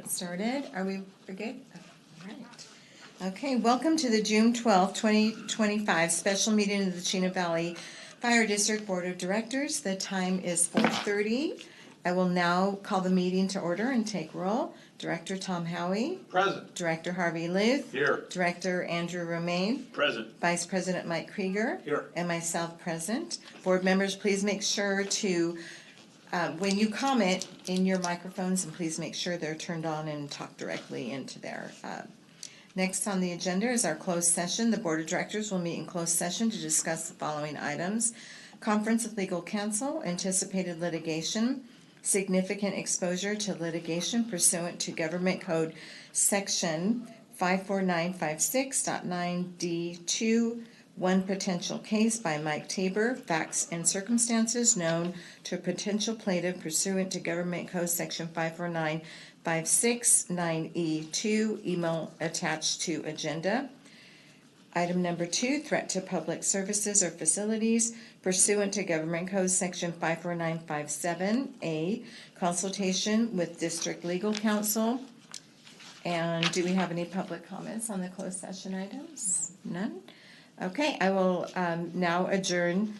Started. We're good? All right. Okay, welcome to the June 12th, 2025 special meeting of the Chino Valley Fire District Board of Directors. The time is 4:30. I will now call the meeting to order and take roll. Director Tom Howie. Present. Director Harvey Luth. Here. Director Andrew Romaine. Present. Vice President Mike Krieger. Here. And myself present. Board members, please make sure to when you comment in your microphones, and please make sure they're turned on and talk directly into there. Next on the agenda is our closed session. The Board of Directors will meet in closed session to discuss the following items: conference with legal counsel, anticipated litigation, significant exposure to litigation pursuant to Government Code Section 54956.9D2, one potential case by Mike Tabor, facts and circumstances known to a potential plaintiff pursuant to Government Code Section 54956.9E2, email attached to agenda. Item number 2, threat to public services or facilities pursuant to Government Code Section 54957A, consultation with District Legal Counsel. And do we have any public comments on the closed session items? None? Okay, I will now adjourn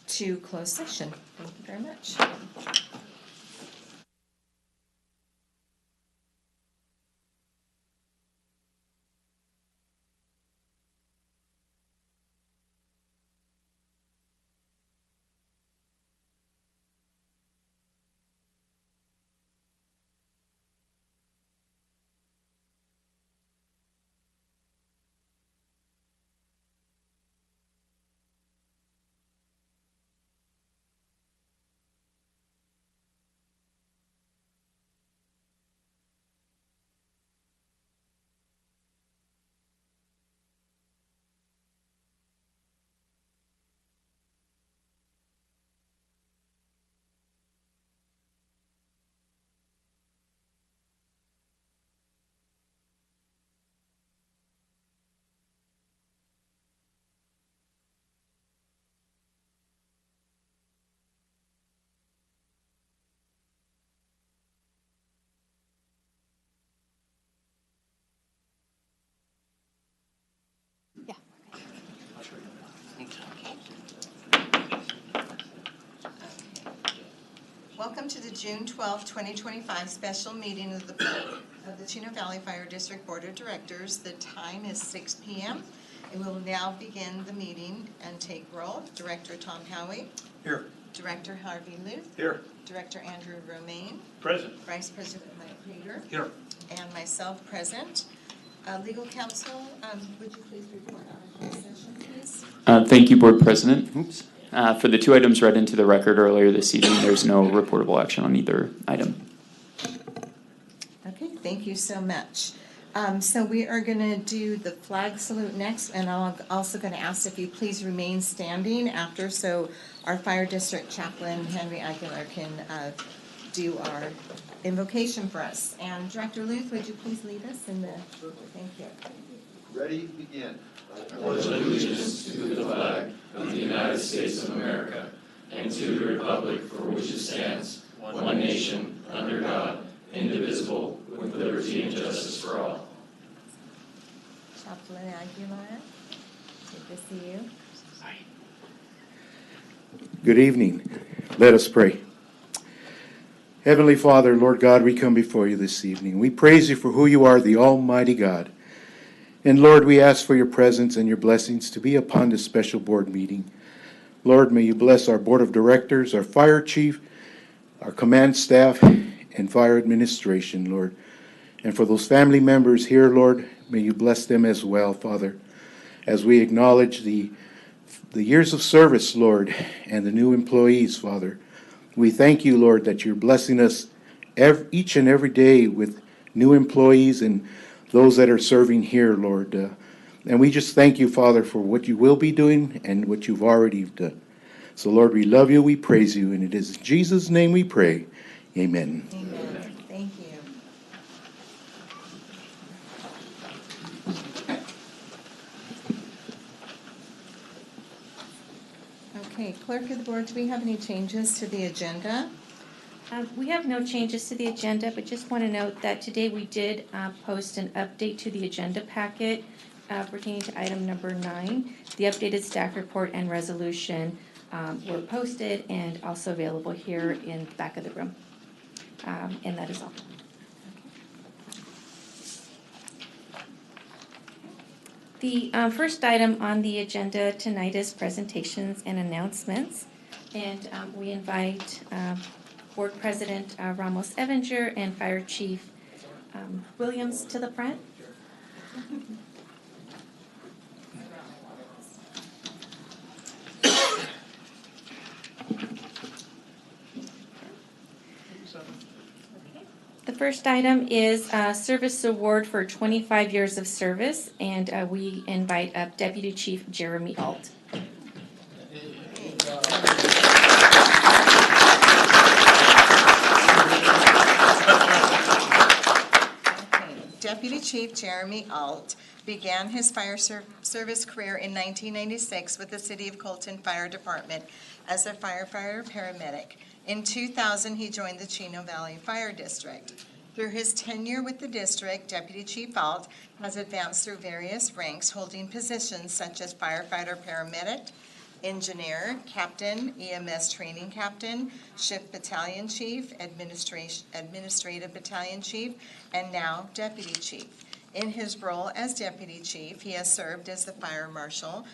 to closed session. Thank you very much. Welcome to the June 12th, 2025 special meeting of the Chino Valley Fire District Board of Directors. The time is 6 p.m. and we will now begin the meeting and take roll. Director Tom Howie. Here. Director Harvey Luth. Here. Director Andrew Romaine. Present. Vice President Mike Krieger. Here. And myself present. Legal counsel, would you please report on our closed session, please? Thank you, Board President. For the two items read into the record earlier this evening, there's no reportable action on either item. Okay, thank you so much. So we are going to do the flag salute next, and I'm also going to ask if you please remain standing after, so our Fire District Chaplain, Henry Aguilar, can do our invocation for us. And Director Luth, would you please lead us in the... Thank you. Ready, begin. I pledge allegiance to the flag of the United States of America and to the republic for which it stands, one nation, under God, indivisible, with liberty and justice for all. Chaplain Aguilar, good to see you. Good evening. Let us pray. Heavenly Father, Lord God, we come before you this evening. We praise you for who you are, the Almighty God. And Lord, we ask for your presence and your blessings to be upon this special board meeting. Lord, may you bless our board of directors, our fire chief, our command staff, and fire administration, Lord. And for those family members here, Lord, may you bless them as well, Father, as we acknowledge the years of service, Lord, and the new employees, Father. We thank you, Lord, that you're blessing us each and every day with new employees and those that are serving here, Lord. And we just thank you, Father, for what you will be doing and what you've already done. So, Lord, we love you, we praise you, and it is in Jesus' name we pray. Amen. Amen. Thank you. Okay, Clerk of the Board, do we have any changes to the agenda? We have no changes to the agenda, but just want to note that today we did post an update to the agenda packet pertaining to item number 9. The updated staff report and resolution were posted and also available here in the back of the room. And that is all. The first item on the agenda tonight is presentations and announcements. And we invite Board President Ramos Evinger and Fire Chief Williams to the front. The first item is Service Award for 25 years of service, and we invite up Deputy Chief Jeremy Alt. Deputy Chief Jeremy Alt began his fire service career in 1996 with the City of Colton Fire Department as a firefighter paramedic. In 2000, he joined the Chino Valley Fire District. Through his tenure with the district, Deputy Chief Alt has advanced through various ranks, holding positions such as firefighter paramedic, engineer, captain, EMS training captain, shift battalion chief, administrative battalion chief, and now deputy chief. In his role as deputy chief, he has served as the fire marshal,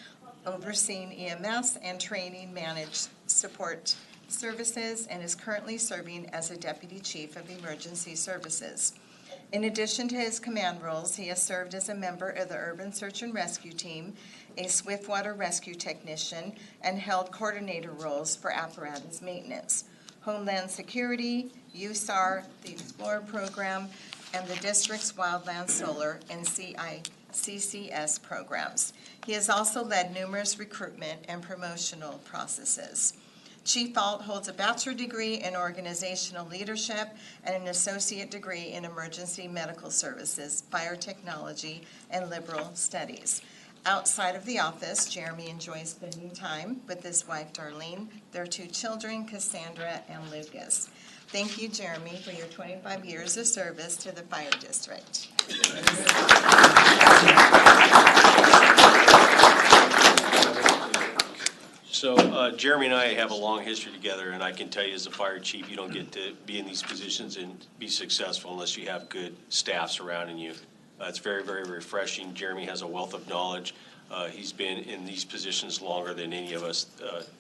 overseeing EMS and training managed support services, and is currently serving as a deputy chief of emergency services. In addition to his command roles, he has served as a member of the Urban Search and Rescue Team, a swiftwater rescue technician, and held coordinator roles for apparatus maintenance, Homeland Security, USAR, the Explorer Program, and the district's Wildland Solar and CCS programs. He has also led numerous recruitment and promotional processes. Chief Alt holds a bachelor degree in organizational leadership and an associate degree in emergency medical services, fire technology, and liberal studies. Outside of the office, Jeremy enjoys spending time with his wife, Darlene, their 2 children, Cassandra and Lucas. Thank you, Jeremy, for your 25 years of service to the fire district. So Jeremy and I have a long history together, and I can tell you as a fire chief, you don't get to be in these positions and be successful unless you have good staff surrounding you. It's very, very refreshing. Jeremy has a wealth of knowledge. He's been in these positions longer than any of us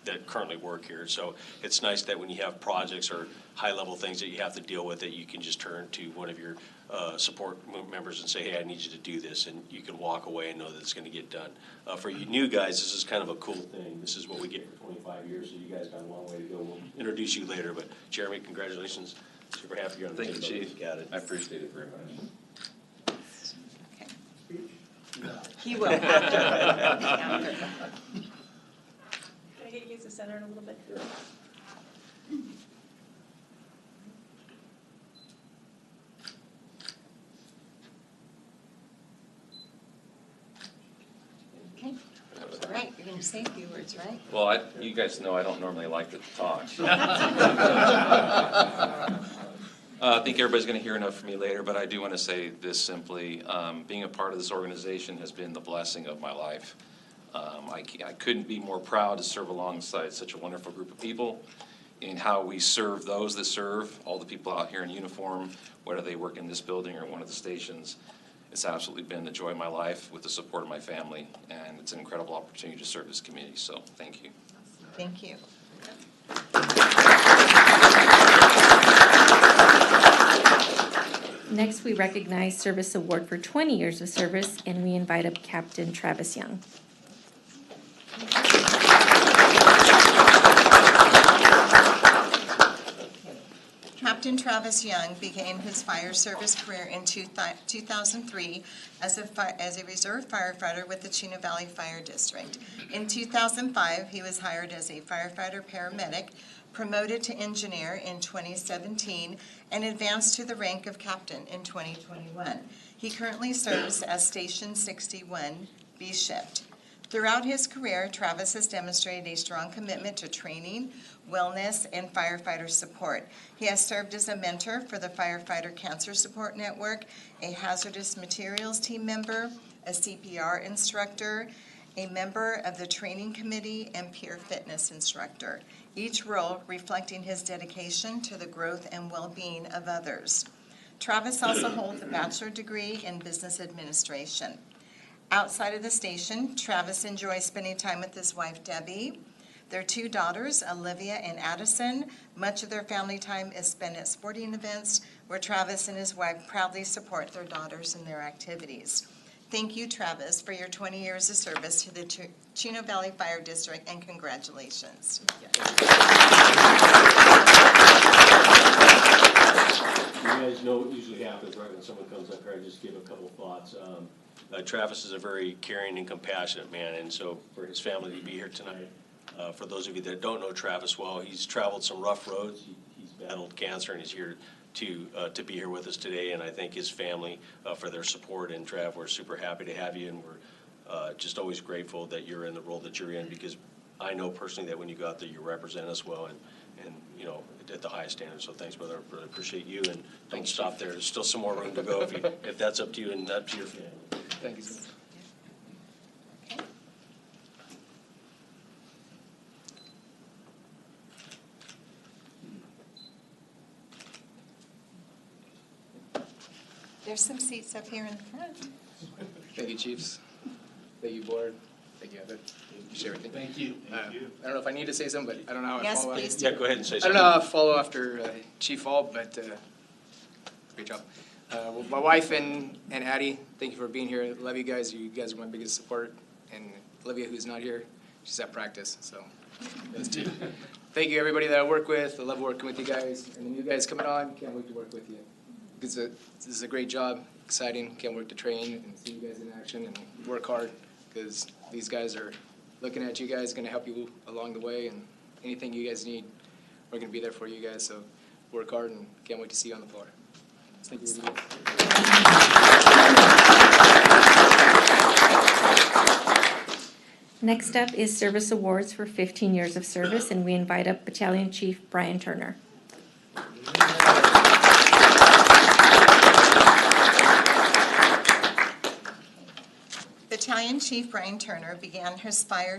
that currently work here. So it's nice that when you have projects or high-level things that you have to deal with, that you can just turn to one of your support members and say, hey, I need you to do this, and you can walk away and know that it's going to get done. For you new guys, this is kind of a cool thing. This is what we get for 25 years, so you guys got a long way to go. We'll introduce you later, but Jeremy, congratulations. Super happy you're on the team. Thank you, Chief. Got it. I appreciate it very much. He will after. Can I get you guys to center in a little bit? Okay. All right, you're going to say a few words, right? Well, you guys know I don't normally like to talk. I think everybody's going to hear enough from me later, but I do want to say this simply. Being a part of this organization has been the blessing of my life. I couldn't be more proud to serve alongside such a wonderful group of people in how we serve those that serve, all the people out here in uniform, whether they work in this building or one of the stations. It's absolutely been the joy of my life with the support of my family, and it's an incredible opportunity to serve this community, so thank you. Thank you. Next, we recognize Service Award for 20 years of service, and we invite up Captain Travis Young. Captain Travis Young began his fire service career in 2003 as a reserve firefighter with the Chino Valley Fire District. In 2005, he was hired as a firefighter paramedic, promoted to engineer in 2017, and advanced to the rank of captain in 2021. He currently serves as Station 61 B Shift. Throughout his career, Travis has demonstrated a strong commitment to training, wellness, and firefighter support. He has served as a mentor for the Firefighter Cancer Support Network, a hazardous materials team member, a CPR instructor, a member of the training committee, and peer fitness instructor, each role reflecting his dedication to the growth and well-being of others. Travis also holds a bachelor's degree in business administration. Outside of the station, Travis enjoys spending time with his wife, Debbie, their two daughters, Olivia and Addison. Much of their family time is spent at sporting events where Travis and his wife proudly support their daughters in their activities. Thank you, Travis, for your 20 years of service to the Chino Valley Fire District, and congratulations. You guys know what usually happens, right, when someone comes up here, I just give a couple thoughts. Travis is a very caring and compassionate man, and so for his family to be here tonight, for those of you that don't know Travis well, he's traveled some rough roads. He's battled cancer, and he's here to be here with us today, and I thank his family for their support. And Trav, we're super happy to have you, and we're just always grateful that you're in the role that you're in, because I know personally that when you go out there, you represent us well, and you know, at the highest standard. So thanks, brother. Really appreciate you, and don't stop there. There's still some more room to go if that's up to you and up to your family. Thank you, sir. There's some seats up here in the front. Thank you, Chiefs. Thank you, Board. Thank you, Evan. Appreciate everything. Thank you. I don't know if I need to say something, but I don't know how I Yes, follow please up. do. Yeah, go ahead and say I don't something. know how I follow after Chief Hall, but great job. Well, my wife and Addie, thank you for being here. Love you guys. You guys are my biggest support. And Olivia, who's not here, she's at practice, so those two. Thank you, everybody that I work with. I love working with you guys. And the new guys coming on, can't wait to work with you. This is a great job, exciting. Can't wait to train and see you guys in action and work hard, because these guys are looking at you guys, going to help you along the way, and anything you guys need, we're going to be there for you guys. So work hard, and can't wait to see you on the floor. Thank you. Next up is Service Awards for 15 years of service, and we invite up Battalion Chief Brian Turner. Battalion Chief Brian Turner began his career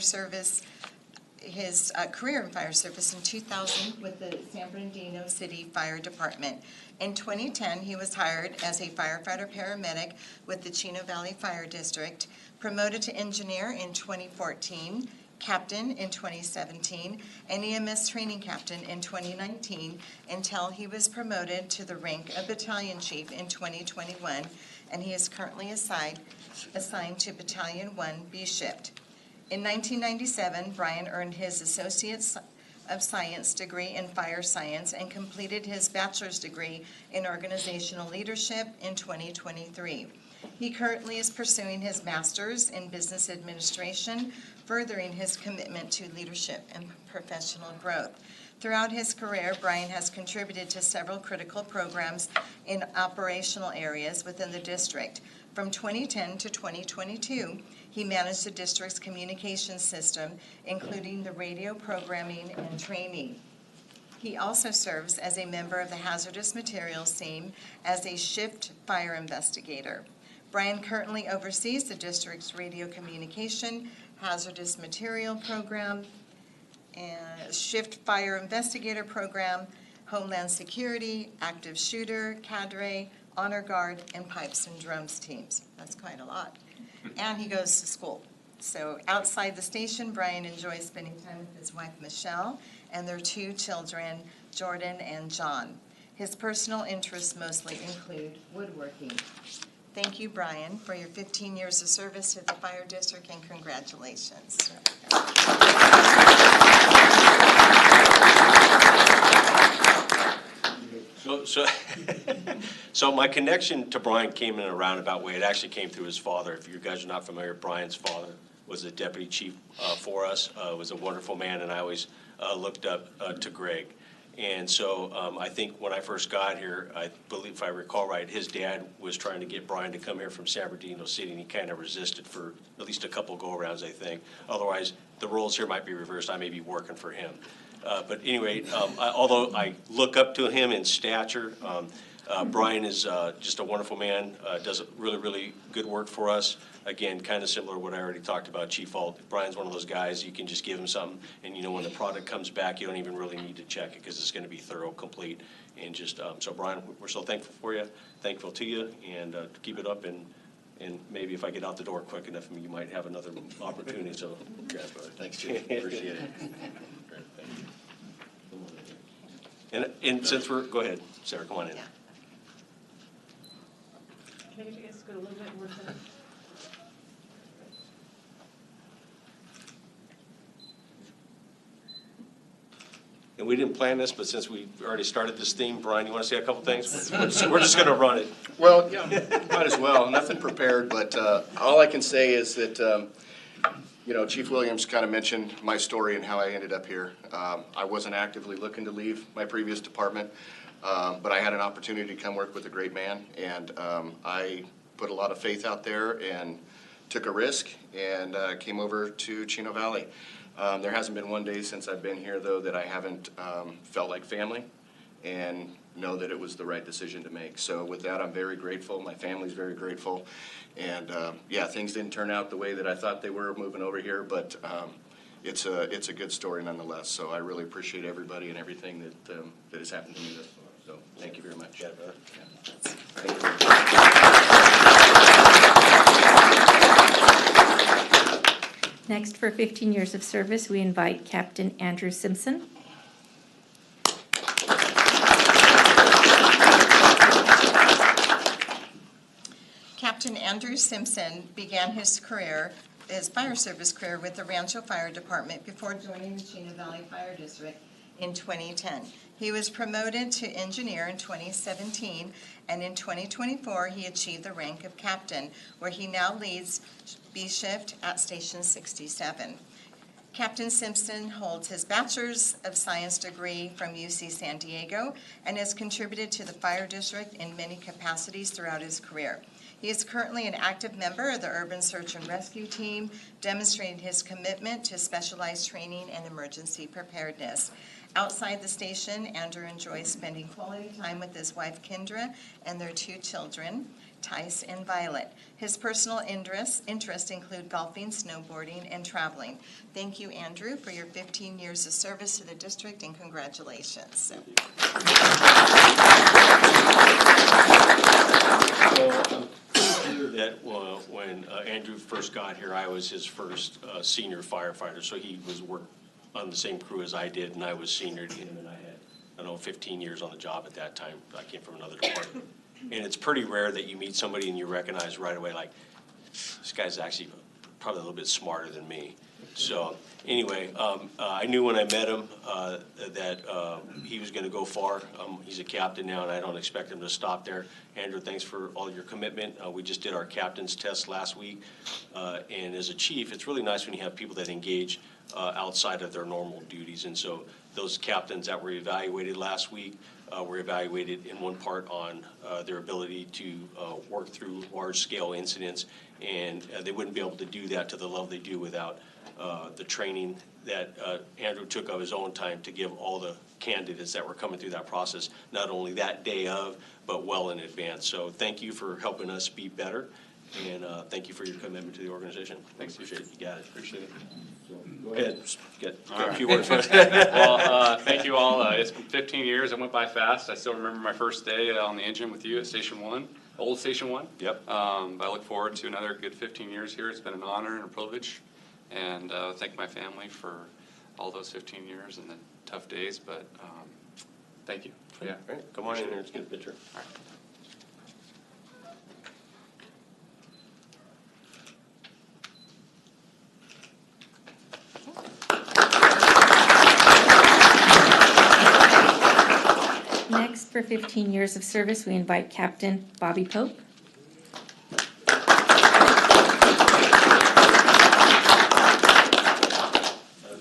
in fire service in 2000 with the San Bernardino City Fire Department. In 2010, he was hired as a firefighter paramedic with the Chino Valley Fire District, promoted to engineer in 2014, captain in 2017, and EMS training captain in 2019, until he was promoted to the rank of battalion chief in 2021, and he is currently assigned to Battalion 1 B Shift. In 1997, Brian earned his Associate of Science degree in Fire Science and completed his bachelor's degree in Organizational Leadership in 2023. He currently is pursuing his master's in Business Administration, furthering his commitment to leadership and professional growth. Throughout his career, Brian has contributed to several critical programs in operational areas within the district. From 2010 to 2022, he managed the district's communication system, including the radio programming and training. He also serves as a member of the hazardous materials team as a shift fire investigator. Brian currently oversees the district's radio communication, hazardous material program, and shift fire investigator program, homeland security, active shooter, cadre, honor guard, and pipes and drums teams. That's quite a lot. And he goes to school. So outside the station, Brian enjoys spending time with his wife, Michelle, and their two children, Jordan and John. His personal interests mostly include woodworking. Thank you, Brian, for your 15 years of service to the Fire District, and congratulations. So my connection to Brian came in a roundabout way. It actually came through his father. If you guys are not familiar, Brian's father was a deputy chief for us, was a wonderful man, and I always looked up to Greg. And so I think when I first got here, I believe, if I recall right, his dad was trying to get Brian to come here from San Bernardino City, and he kind of resisted for at least a couple go-arounds, I think. Otherwise, the roles here might be reversed. I may be working for him. But anyway, although I look up to him in stature, Brian is just a wonderful man, does really, really good work for us. Again, kind of similar to what I already talked about, Chief Alt. Brian's one of those guys, you can just give him something, and you know when the product comes back, you don't even really need to check it because it's going to be thorough, complete, and just, so Brian, we're so thankful for you, thankful to you, and keep it up, and maybe if I get out the door quick enough, you might have another opportunity, so. Congrats, brother. Thanks, Chief. Appreciate it. And since we're, go ahead, Sarah, come on in. Maybe you guys go a little bit more to the. And we didn't plan this, but since we already started this theme, Brian, you want to say a couple things? We're just going to run it. Well, yeah, might as well. Nothing prepared, but all I can say is that, you know, Chief Williams kind of mentioned my story and how I ended up here. I wasn't actively looking to leave my previous department, but I had an opportunity to come work with a great man, and I put a lot of faith out there and took a risk and came over to Chino Valley. There hasn't been one day since I've been here, though, that I haven't felt like family and know that it was the right decision to make. So with that, I'm very grateful. My family's very grateful. And yeah, things didn't turn out the way that I thought they were moving over here, but it's a good story nonetheless. So I really appreciate everybody and everything that has happened to me thus far. So thank you very much. Yeah, brother. Yeah. Thank you very much. Next, for 15 years of service, we invite Captain Andrew Simpson. Captain Andrew Simpson began his fire service career with the Rancho Fire Department before joining the Chino Valley Fire District in 2010. He was promoted to engineer in 2017, and in 2024 he achieved the rank of captain, where he now leads B shift at Station 67. Captain Simpson holds his Bachelor's of Science degree from UC San Diego and has contributed to the fire district in many capacities throughout his career. He is currently an active member of the Urban Search and Rescue Team, demonstrating his commitment to specialized training and emergency preparedness. Outside the station, Andrew enjoys spending quality time with his wife Kendra and their two children, Tice and Violet. His personal interests include golfing, snowboarding, and traveling. Thank you, Andrew, for your 15 years of service to the district, and congratulations. That when Andrew first got here, I was his first senior firefighter, so he was worked on the same crew as I did, and I was senior to him, and I had, I don't know, 15 years on the job at that time. I came from another department. And it's pretty rare that you meet somebody and you recognize right away, like, this guy's actually probably a little bit smarter than me. So anyway, I knew when I met him that he was going to go far. He's a captain now, and I don't expect him to stop there. Andrew, thanks for all your commitment. We just did our captain's test last week. And as a chief, it's really nice when you have people that engage outside of their normal duties. And so those captains that were evaluated last week were evaluated in one part on their ability to work through large-scale incidents. And they wouldn't be able to do that to the level they do without the training that Andrew took of his own time to give all the candidates that were coming through that process, not only that day of, but well in advance. So thank you for helping us be better, and thank you for your commitment to the organization. Thanks, appreciate it. You got it. Appreciate it. So, go ahead. Get a few words. Well, thank you all. It's been 15 years. It went by fast. I still remember my first day on the engine with you at Station 1, old Station 1. Yep. I look forward to another good 15 years here. It's been an honor and a privilege. And thank my family for all those 15 years and the tough days. But thank you. Yeah. All right. Come on in here. Let's get a picture. All right. Next, for 15 years of service, we invite Captain Bobby Pope.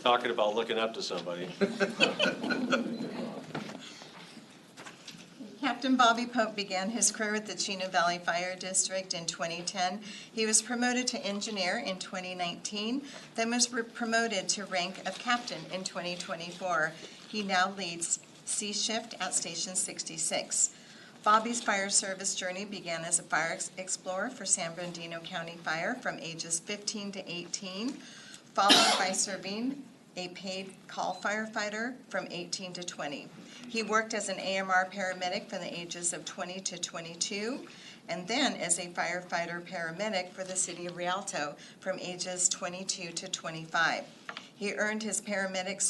Talking about looking up to somebody. Captain Bobby Pope began his career with the Chino Valley Fire District in 2010. He was promoted to engineer in 2019, then was promoted to rank of captain in 2024. He now leads C Shift at Station 66. Bobby's fire service journey began as a fire explorer for San Bernardino County Fire from ages 15 to 18, followed by serving a paid call firefighter from 18 to 20. He worked as an AMR paramedic from the ages of 20 to 22, and then as a firefighter paramedic for the city of Rialto from ages 22 to 25. He earned his paramedic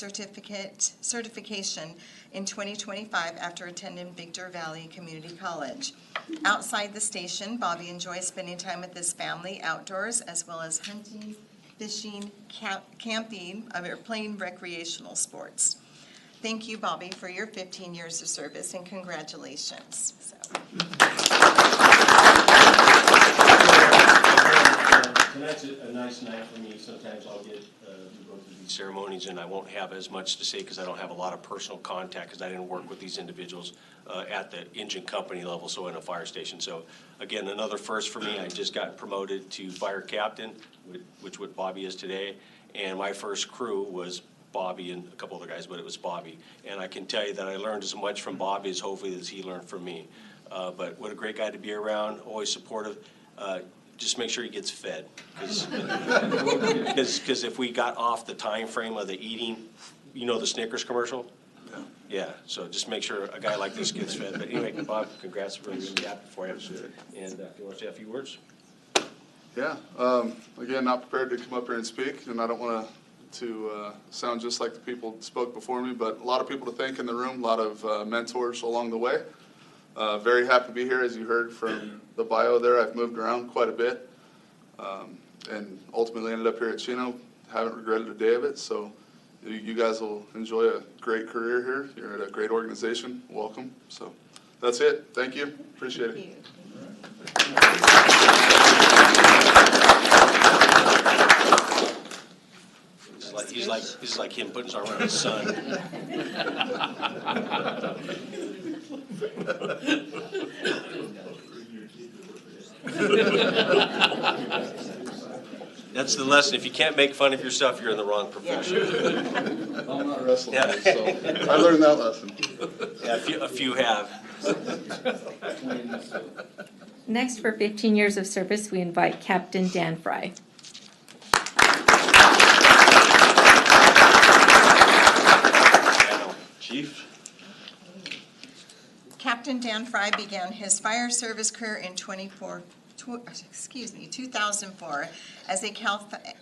certification in 2025 after attending Victor Valley Community College. Outside the station, Bobby enjoys spending time with his family outdoors, as well as hunting, fishing, camping, or playing recreational sports. Thank you, Bobby, for your 15 years of service, and congratulations. Tonight's a nice night for me. Sometimes I'll get go through these ceremonies and I won't have as much to say because I don't have a lot of personal contact because I didn't work with these individuals at the engine company level, so in a fire station. So again, another first for me. I just got promoted to fire captain, which what Bobby is today, and my first crew was Bobby and a couple other guys, but it was Bobby. And I can tell you that I learned as much from Bobby as hopefully as he learned from me. But what a great guy to be around, always supportive. Just make sure he gets fed, because if we got off the time frame of the eating, you know the Snickers commercial? Yeah, so just make sure a guy like this gets fed. But anyway, Bob, congrats, we're really happy for you. And if you want to say a few words? Yeah, again, not prepared to come up here and speak, and I don't want to sound just like the people that spoke before me, but a lot of people to thank in the room, a lot of mentors along the way. Very happy to be here. As you heard from the bio there, I've moved around quite a bit, and ultimately ended up here at Chino. Haven't regretted a day of it, so you guys will enjoy a great career here. You're at a great organization. Welcome. So that's it. Thank you. Appreciate it. He's like him putting his arm around his son. That's the lesson. If you can't make fun of yourself, you're in the wrong profession. I'm not wrestling, so I learned that lesson. Yeah, a few have. Next, for 15 years of service, we invite Captain Dan Fry. Chief. Captain Dan Fry began his fire service career in 2004 as a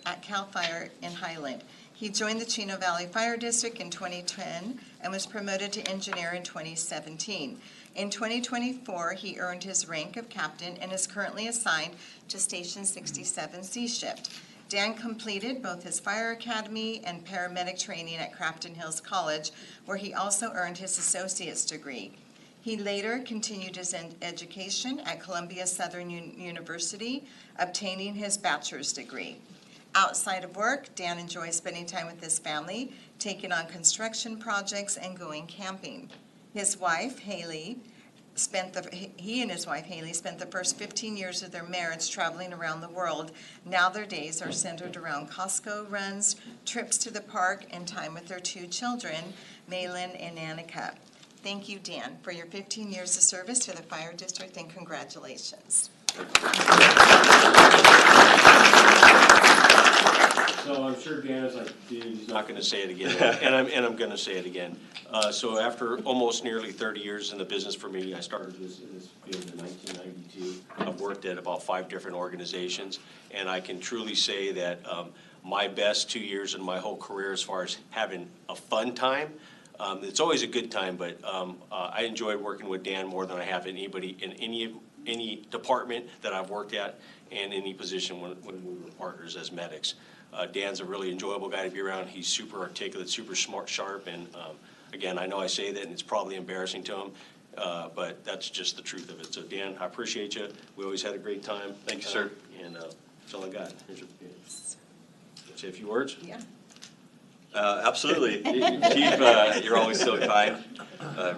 at CAL FIRE in Highland. He joined the Chino Valley Fire District in 2010 and was promoted to engineer in 2017. In 2024, he earned his rank of captain and is currently assigned to Station 67 C Shift. Dan completed both his fire academy and paramedic training at Crafton Hills College, where he also earned his associate's degree. He later continued his education at Columbia Southern University, obtaining his bachelor's degree. Outside of work, Dan enjoys spending time with his family, taking on construction projects, and going camping. His wife, Haley, he and his wife, Haley, spent the first 15 years of their marriage traveling around the world. Now their days are centered around Costco runs, trips to the park, and time with their two children, Malin and Annika. Thank you, Dan, for your 15 years of service to the Fire District, and congratulations. So I'm sure Dan is like, dude, he's not going to say it again, and I'm going to say it again. So after almost nearly 30 years in the business for me, I started in this field in 1992. I've worked at about 5 different organizations, and I can truly say that my best 2 years in my whole career, as far as having a fun time, it's always a good time, but I enjoyed working with Dan more than I have anybody in any department that I've worked at, and any position when we were partners as medics. Dan's a really enjoyable guy to be around. He's super articulate, super smart, sharp, and again, I know I say that and it's probably embarrassing to him, but that's just the truth of it. So Dan, I appreciate you. We always had a great time. Thank you, sir. And that's all I got. Here's your, say a few words? Yeah. Absolutely. Chief, you're always so kind.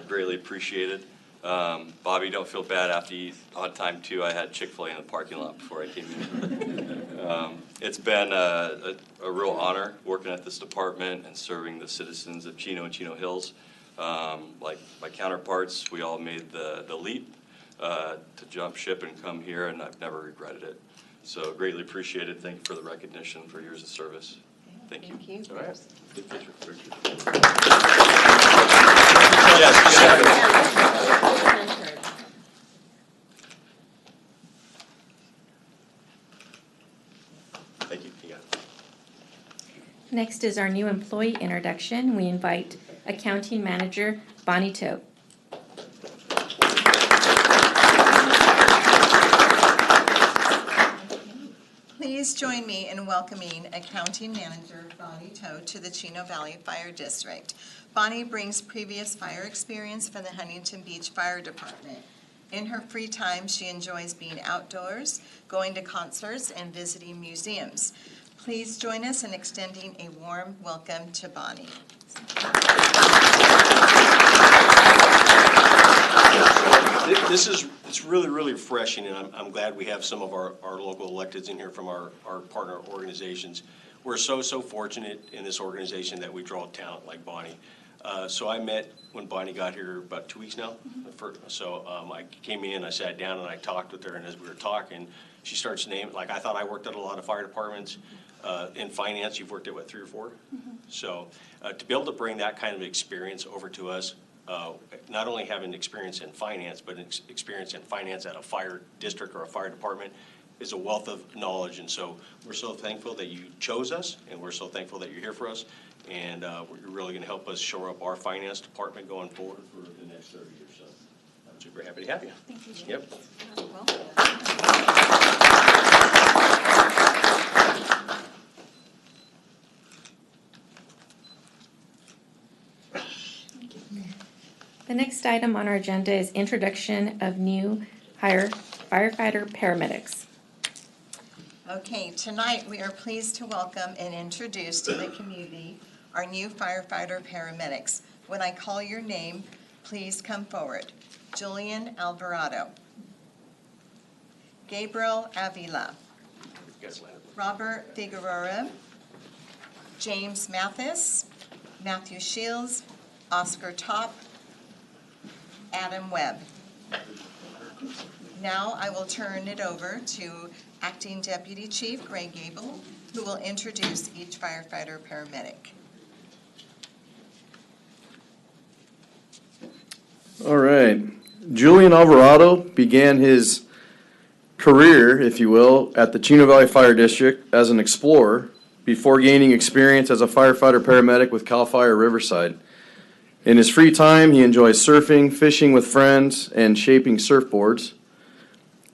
Greatly appreciated. Bobby, don't feel bad after you, odd time too. I had Chick-fil-A in the parking lot before I came in. It's been a real honor working at this department and serving the citizens of Chino and Chino Hills. Like my counterparts, we all made the leap to jump ship and come here, and I've never regretted it. So greatly appreciated. Thank you for the recognition for years of service. Thank you. Thank you. All right. Good picture. Thank you. You got it. Next is our new employee introduction. We invite Accounting Manager Bonnie Tote. Please join me in welcoming Accounting Manager Bonnie Tote to the Chino Valley Fire District. Bonnie brings previous fire experience from the Huntington Beach Fire Department. In her free time, she enjoys being outdoors, going to concerts, and visiting museums. Please join us in extending a warm welcome to Bonnie. It's really, really refreshing, and I'm glad we have some of our local electeds in here from our partner organizations. We're so fortunate in this organization that we draw talent like Bonnie. So I met when Bonnie got here about 2 weeks now. So I came in, I sat down, and I talked with her, and as we were talking, she starts naming, like I thought I worked at a lot of fire departments. In finance, you've worked at what, 3 or 4? So to be able to bring that kind of experience over to us, not only having experience in finance, but experience in finance at a fire district or a fire department is a wealth of knowledge. And so we're so thankful that you chose us, and we're so thankful that you're here for us. And you're really going to help us shore up our finance department going forward for the next 30 years. So I'm super happy to have you. Thank you, Jim. Yep. The next item on our agenda is introduction of new hire firefighter paramedics. Okay, tonight we are pleased to welcome and introduce to the community our new firefighter paramedics. When I call your name, please come forward. Julian Alvarado, Gabriel Avila, Robert Figueroa, James Mathis, Matthew Shields, Oscar Top, Adam Webb. Now I will turn it over to Acting Deputy Chief Greg Gable, who will introduce each firefighter paramedic. All right. Julian Alvarado began his career, if you will, at the Chino Valley Fire District as an explorer before gaining experience as a firefighter paramedic with CAL FIRE Riverside. In his free time, he enjoys surfing, fishing with friends, and shaping surfboards.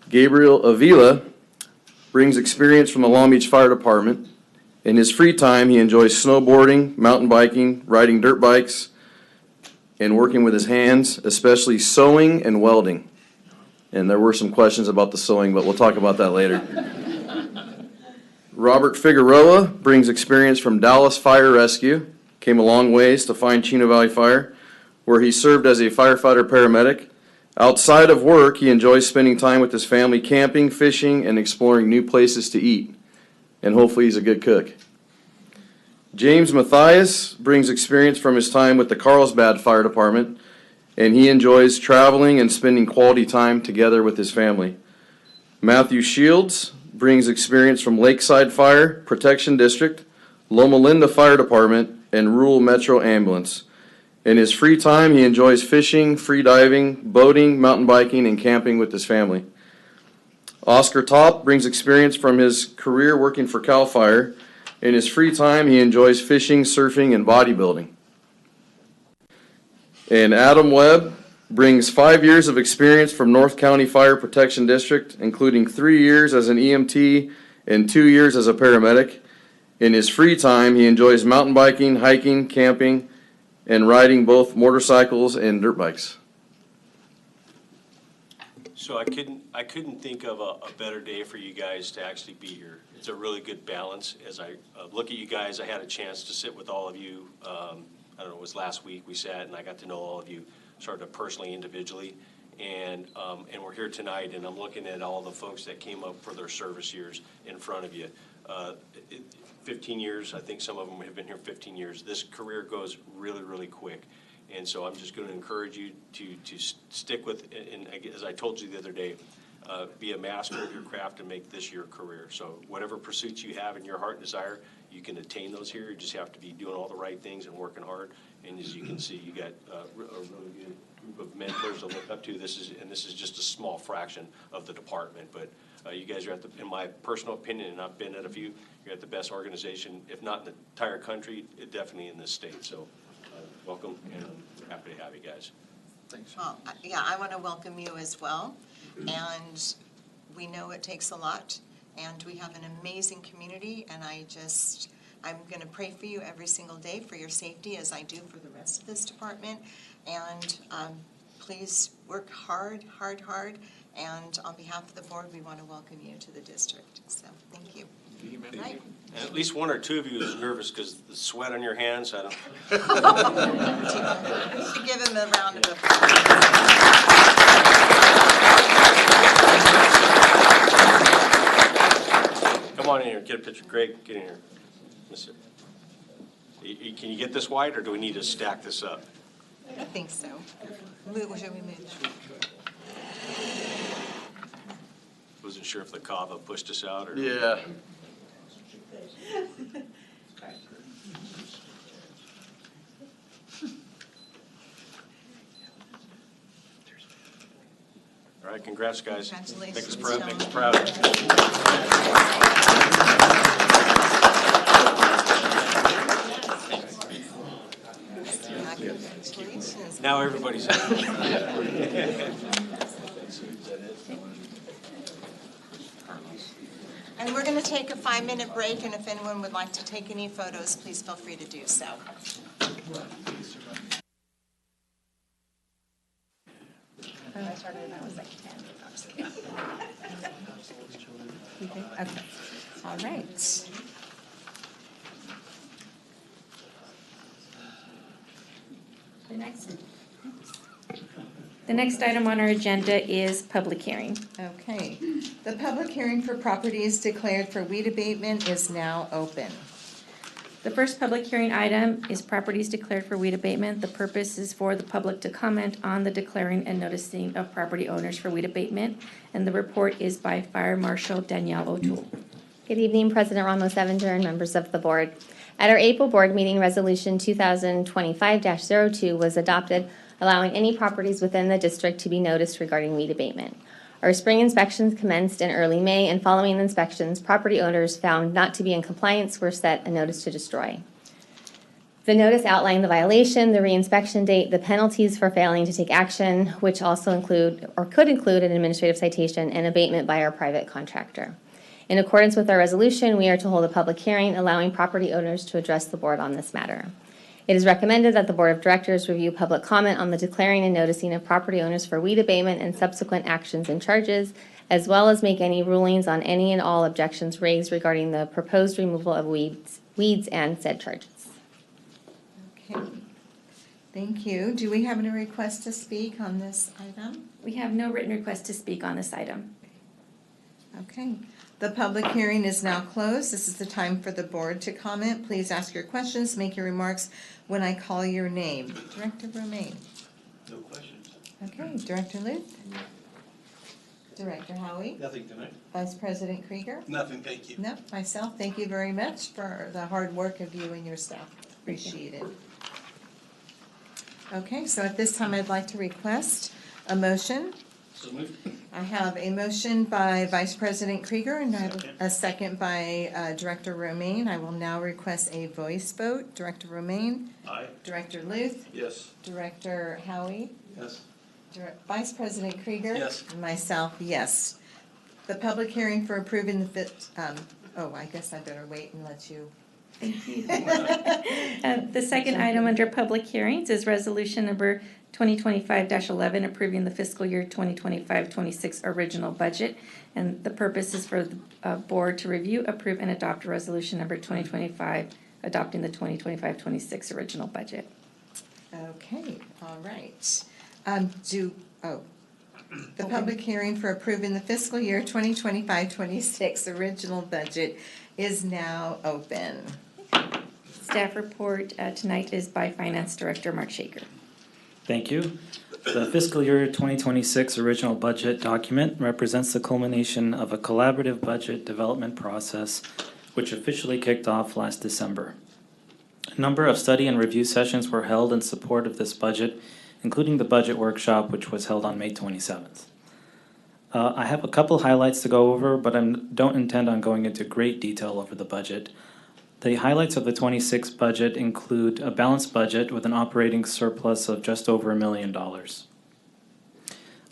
Gabriel Avila brings experience from the Long Beach Fire Department. In his free time, he enjoys snowboarding, mountain biking, riding dirt bikes, and working with his hands, especially sewing and welding. And there were some questions about the sewing, but we'll talk about that later. Robert Figueroa brings experience from Dallas Fire Rescue. Came a long ways to find Chino Valley Fire, where he served as a firefighter paramedic. Outside of work, he enjoys spending time with his family, camping, fishing, and exploring new places to eat. And hopefully he's a good cook. James Matthias brings experience from his time with the Carlsbad Fire Department, and he enjoys traveling and spending quality time together with his family. Matthew Shields brings experience from Lakeside Fire Protection District, Loma Linda Fire Department, and Rural Metro Ambulance. In his free time, he enjoys fishing, free diving, boating, mountain biking, and camping with his family. Oscar Top brings experience from his career working for CAL FIRE. In his free time, he enjoys fishing, surfing, and bodybuilding. And Adam Webb brings 5 years of experience from North County Fire Protection District, including 3 years as an EMT and 2 years as a paramedic. In his free time, he enjoys mountain biking, hiking, camping, and riding both motorcycles and dirt bikes. So I couldn't think of a better day for you guys to actually be here. It's a really good balance. As I look at you guys, I had a chance to sit with all of you. I don't know, it was last week we sat and I got to know all of you sort of personally, individually. And we're here tonight, and I'm looking at all the folks that came up for their service years in front of you. 15 years, I think some of them have been here 15 years. This career goes really, really quick. And so I'm just going to encourage you to stick with, and as I told you the other day, be a master of your craft and make this your career. So whatever pursuits you have in your heart and desire, you can attain those here. You just have to be doing all the right things and working hard. And as you can see, you got a really good group of mentors to look up to. This is just a small fraction of the department, but you guys are at the, in my personal opinion, and I've been at a few, you're at the best organization, if not in the entire country, definitely in this state. So welcome, and I'm happy to have you guys. Thanks. Well, yeah, I want to welcome you as well, and we know it takes a lot, and we have an amazing community, and I'm going to pray for you every single day for your safety, as I do for the rest of this department, and please work hard, and on behalf of the board, we want to welcome you to the district, so thank you. Right. And at least one or two of you is nervous because the sweat on your hands, I don't. We should give him a round of applause. Come on in here, get a picture. Greg, get in here. Mister. Can you get this wide, or do we need to stack this up? I think so. Shall we move? Wasn't sure if the kava pushed us out or. Yeah. All right, congrats, guys. Congratulations, Make us proud. John. Make us proud. Congratulations. Now everybody's happy. And we're going to take a 5-minute break, and if anyone would like to take any photos, please feel free to do so. I started when I was like 10. I was kidding. Okay, all right. The next item on our agenda is public hearing. Okay, the public hearing for properties declared for weed abatement is now open. The first public hearing item is properties declared for weed abatement. The purpose is for the public to comment on the declaring and noticing of property owners for weed abatement, and the report is by Fire Marshal Danielle O'Toole. Good evening, President Ramos-Evanger and members of the board. At our April board meeting, Resolution 2025-02 was adopted, allowing any properties within the district to be noticed regarding weed abatement. Our spring inspections commenced in early May, and following the inspections, property owners found not to be in compliance were set a notice to destroy. The notice outlined the violation, the reinspection date, the penalties for failing to take action, which also include or could include an administrative citation and abatement by our private contractor. In accordance with our resolution, we are to hold a public hearing allowing property owners to address the board on this matter. It is recommended that the Board of Directors review public comment on the declaring and noticing of property owners for weed abatement and subsequent actions and charges, as well as make any rulings on any and all objections raised regarding the proposed removal of weeds and said charges. Okay, thank you. Do we have any requests to speak on this item? We have no written request to speak on this item. Okay, the public hearing is now closed. This is the time for the board to comment. Please ask your questions, make your remarks when I call your name. Director Romaine. No questions. Okay, Director Luth? Director Howie? Nothing tonight. Vice President Krieger? Nothing, thank you. No, myself, thank you very much for the hard work of you and your staff. Appreciate it. Okay, so at this time, I'd like to request a motion. So moved. I have a motion by Vice President Krieger and I have a second by Director Romaine. I will now request a voice vote. Director Romaine? Aye. Director Luth? Yes. Director Howie? Yes. Vice President Krieger? Yes. And myself, yes. The public hearing for approving the I guess I better wait and let you. Thank you. The second item under public hearings is resolution number 2025-11, approving the fiscal year 2025-26 original budget. And the purpose is for the board to review, approve, and adopt resolution number 2025, adopting the 2025-26 original budget. Okay, all right. The public hearing for approving the fiscal year 2025-26 original budget is now open. Staff report tonight is by Finance Director Mark Shaker. Thank you. The fiscal year 2026 original budget document represents the culmination of a collaborative budget development process which officially kicked off last December. A number of study and review sessions were held in support of this budget, including the budget workshop, which was held on May 27th. I have a couple highlights to go over, but I don't intend on going into great detail over the budget. The highlights of the 26 budget include a balanced budget with an operating surplus of just over $1 million.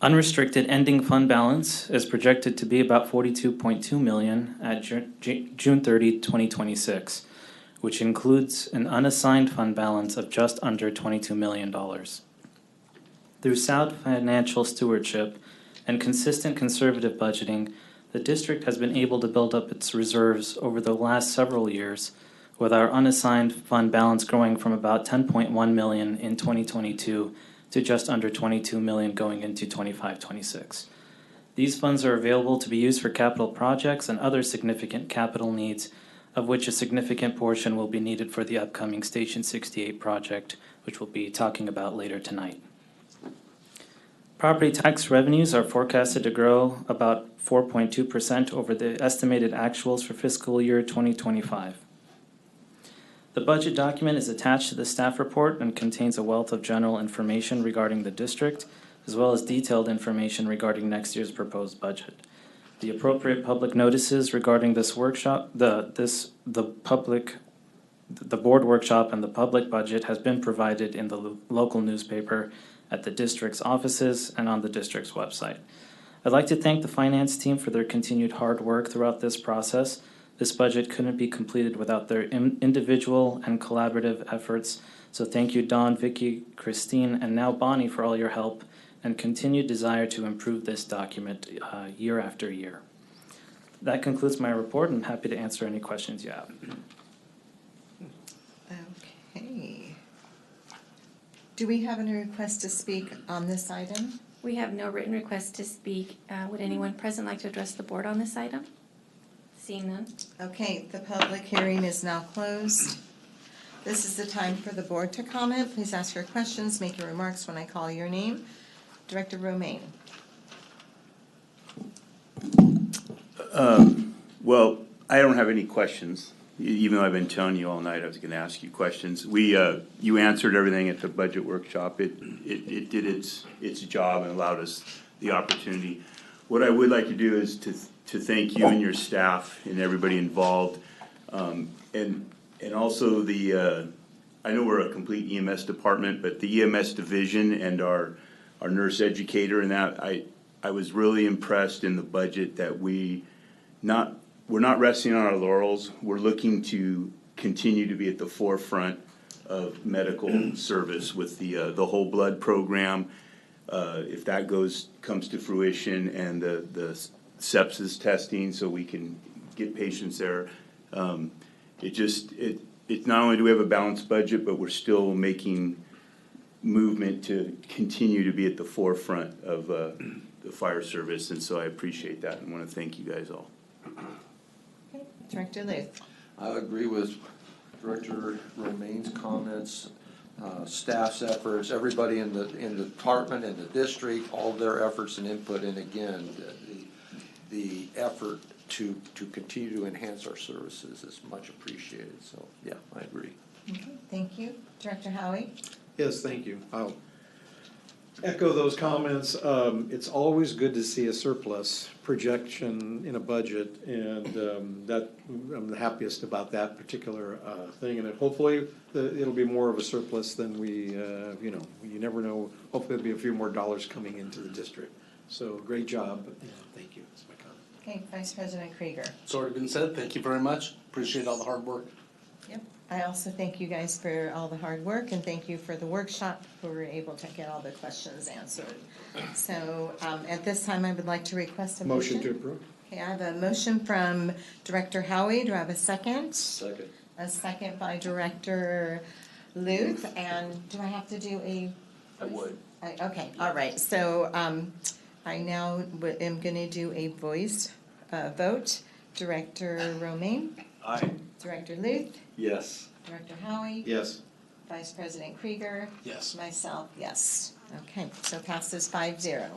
Unrestricted ending fund balance is projected to be about $42.2 million at June 30, 2026, which includes an unassigned fund balance of just under $22 million. Through sound financial stewardship and consistent conservative budgeting, the district has been able to build up its reserves over the last several years, with our unassigned fund balance growing from about $10.1 million in 2022 to just under $22 million going into 25-26. These funds are available to be used for capital projects and other significant capital needs, of which a significant portion will be needed for the upcoming Station 68 project, which we'll be talking about later tonight. Property tax revenues are forecasted to grow about 4.2% over the estimated actuals for fiscal year 2025. The budget document is attached to the staff report and contains a wealth of general information regarding the district, as well as detailed information regarding next year's proposed budget. The appropriate public notices regarding this workshop, the board workshop and the public budget has been provided in the local newspaper, at the district's offices, and on the district's website. I'd like to thank the finance team for their continued hard work throughout this process. This budget couldn't be completed without their individual and collaborative efforts. So thank you, Dawn, Vicky, Christine, and now Bonnie for all your help and continued desire to improve this document year after year. That concludes my report. I'm happy to answer any questions you have. Okay. Do we have any requests to speak on this item? We have no written requests to speak. Would anyone present like to address the board on this item? Seeing none. Okay, the public hearing is now closed. This is the time for the board to comment. Please ask your questions, make your remarks when I call your name. Director Romaine. Well, I don't have any questions, even though I've been telling you all night I was going to ask you questions. You answered everything at the budget workshop. It did its job and allowed us the opportunity. What I would like to do is to thank you and your staff and everybody involved, and also I know we're a complete EMS department, but the EMS division and our nurse educator and that I was really impressed in the budget that we're not resting on our laurels. We're looking to continue to be at the forefront of medical service with the whole blood program. If that comes to fruition, and the sepsis testing, so we can get patients there. It not only do we have a balanced budget, but we're still making movement to continue to be at the forefront of the fire service, and so I appreciate that and want to thank you guys all. Okay, Director Luth. I agree with Director Romaine's comments, staff's efforts, everybody in the department, in the district, all their efforts and input, and again, the effort to continue to enhance our services is much appreciated. So yeah, I agree. Okay, thank you. Director Howie. Yes, thank you. I'll echo those comments. It's always good to see a surplus projection in a budget, and that I'm the happiest about that particular thing. And hopefully it'll be more of a surplus than we, you never know. Hopefully there'll be a few more dollars coming into the district. So great job. Thank you. That's my comment. Okay, Vice President Krieger. It's already been said. Thank you very much. Appreciate all the hard work. Yep. I also thank you guys for all the hard work, and thank you for the workshop. We were able to get all the questions answered. So at this time, I would like to request a motion. Motion to approve. Okay, I have a motion from Director Howie. Do I have a second? Second. A second by Director Luth. And do I have to do a? I would. Okay, all right. So I now am going to do a voice vote. Director Romaine? Aye. Director Luth? Yes. Director Howie? Yes. Vice President Krieger? Yes. Myself, yes. Okay, so passes 5-0.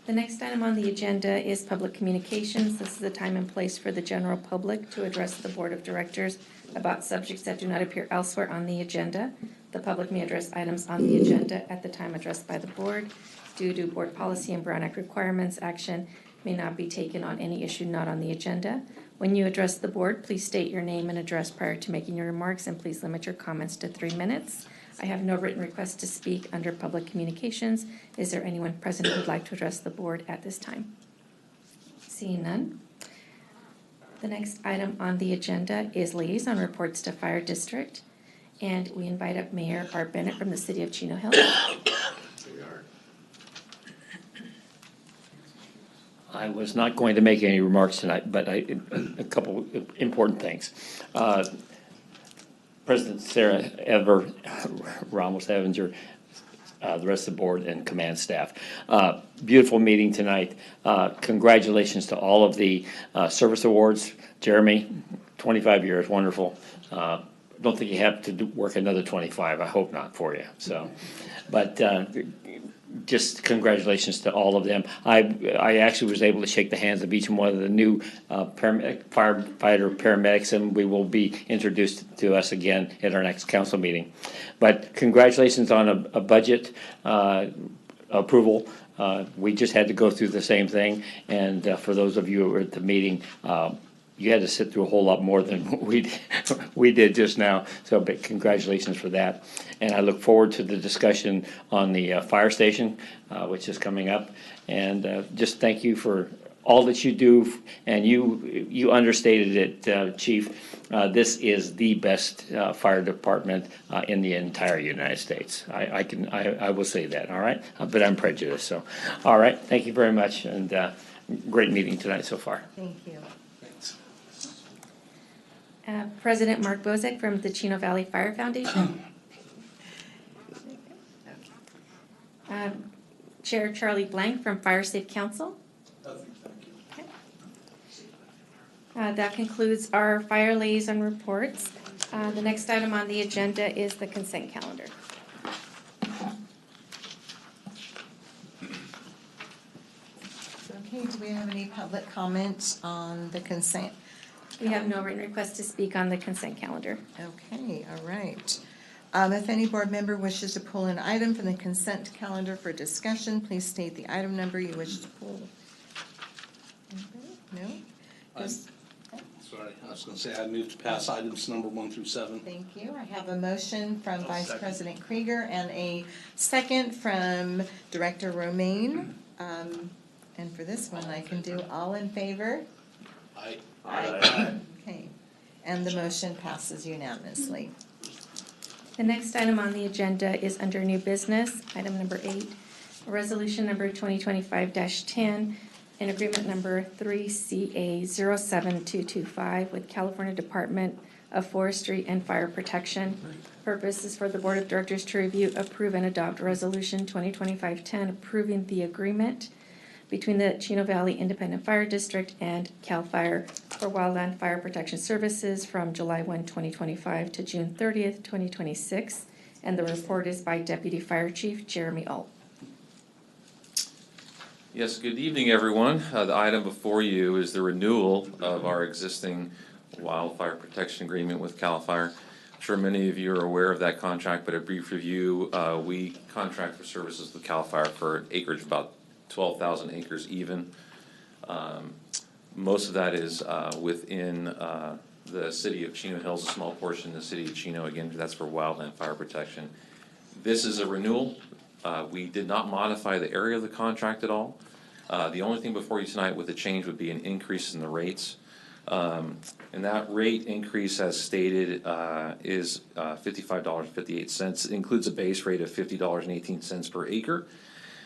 The next item on the agenda is public communications. This is the time and place for the general public to address the Board of Directors about subjects that do not appear elsewhere on the agenda. The public may address items on the agenda at the time addressed by the board. Due to board policy and Brown Act requirements, action may not be taken on any issue not on the agenda. When you address the board, please state your name and address prior to making your remarks, and please limit your comments to 3 minutes. I have no written request to speak under public communications. Is there anyone present who would like to address the board at this time? Seeing none. The next item on the agenda is liaison reports to Fire District. And we invite up Mayor Art Bennett from the City of Chino Hills. I was not going to make any remarks tonight, but a couple important things. President Sarah Ever, Ramos Evinger, the rest of the board and command staff. Beautiful meeting tonight. Congratulations to all of the service awards. Jeremy, 25 years, wonderful. Don't think you have to work another 25. I hope not for you. So, but just congratulations to all of them. I actually was able to shake the hands of each one of the new firefighter paramedics, and we will be introduced to us again at our next council meeting. But congratulations on a budget approval. We just had to go through the same thing, and for those of you who were at the meeting, you had to sit through a whole lot more than we did just now. So, but congratulations for that. And I look forward to the discussion on the fire station, which is coming up. And just thank you for all that you do. And you understated it, Chief. This is the best fire department in the entire United States. I will say that. All right, but I'm prejudiced. So, all right. Thank you very much, and great meeting tonight so far. Thank you. President Mark Bozek from the Chino Valley Fire Foundation. Chair Charlie Blank from Fire Safe Council. Okay. That concludes our fire liaison reports. The next item on the agenda is the consent calendar. Okay, do we have any public comments on the consent? We have no written request to speak on the consent calendar. Okay, all right. If any board member wishes to pull an item from the consent calendar for discussion, please state the item number you wish to pull. Anybody? No? Sorry, I was gonna say I move to pass items number 1 through 7. Thank you. I have a motion from Vice President Krieger and a second from Director Romaine. And for this one, I can do all in favor? Aye. Aye. Okay, and the motion passes unanimously. The next item on the agenda is under new business, item number 8, resolution number 2025-10, and agreement number 3CA07225 with California Department of Forestry and Fire Protection. Purpose is for the Board of Directors to review, approve, and adopt resolution 2025-10 approving the agreement between the Chino Valley Independent Fire District and CAL FIRE for wildland fire protection services from July 1, 2025 to June 30th, 2026. And the report is by Deputy Fire Chief Jeremy Alt. Yes, good evening, everyone. The item before you is the renewal of our existing wildfire protection agreement with CAL FIRE. I'm sure many of you are aware of that contract, but a brief review, we contract for services with CAL FIRE for acreage about 12,000 acres even. Most of that is within the city of Chino Hills, a small portion in the city of Chino. Again, that's for wildland fire protection. This is a renewal. We did not modify the area of the contract at all. The only thing before you tonight with the change would be an increase in the rates. And that rate increase, as stated, is $55.58. It includes a base rate of $50.18 per acre,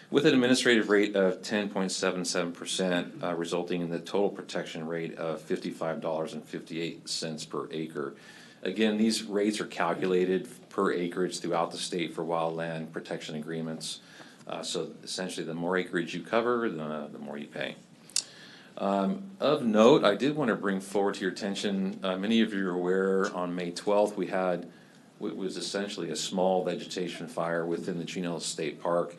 with an administrative rate of 10.77%, resulting in the total protection rate of $55.58 per acre. Again, these rates are calculated per acreage throughout the state for wildland protection agreements. So essentially, the more acreage you cover, the more you pay. Of note, I did want to bring forward to your attention, many of you are aware, on May 12th, we had what was essentially a small vegetation fire within the Chino State Park.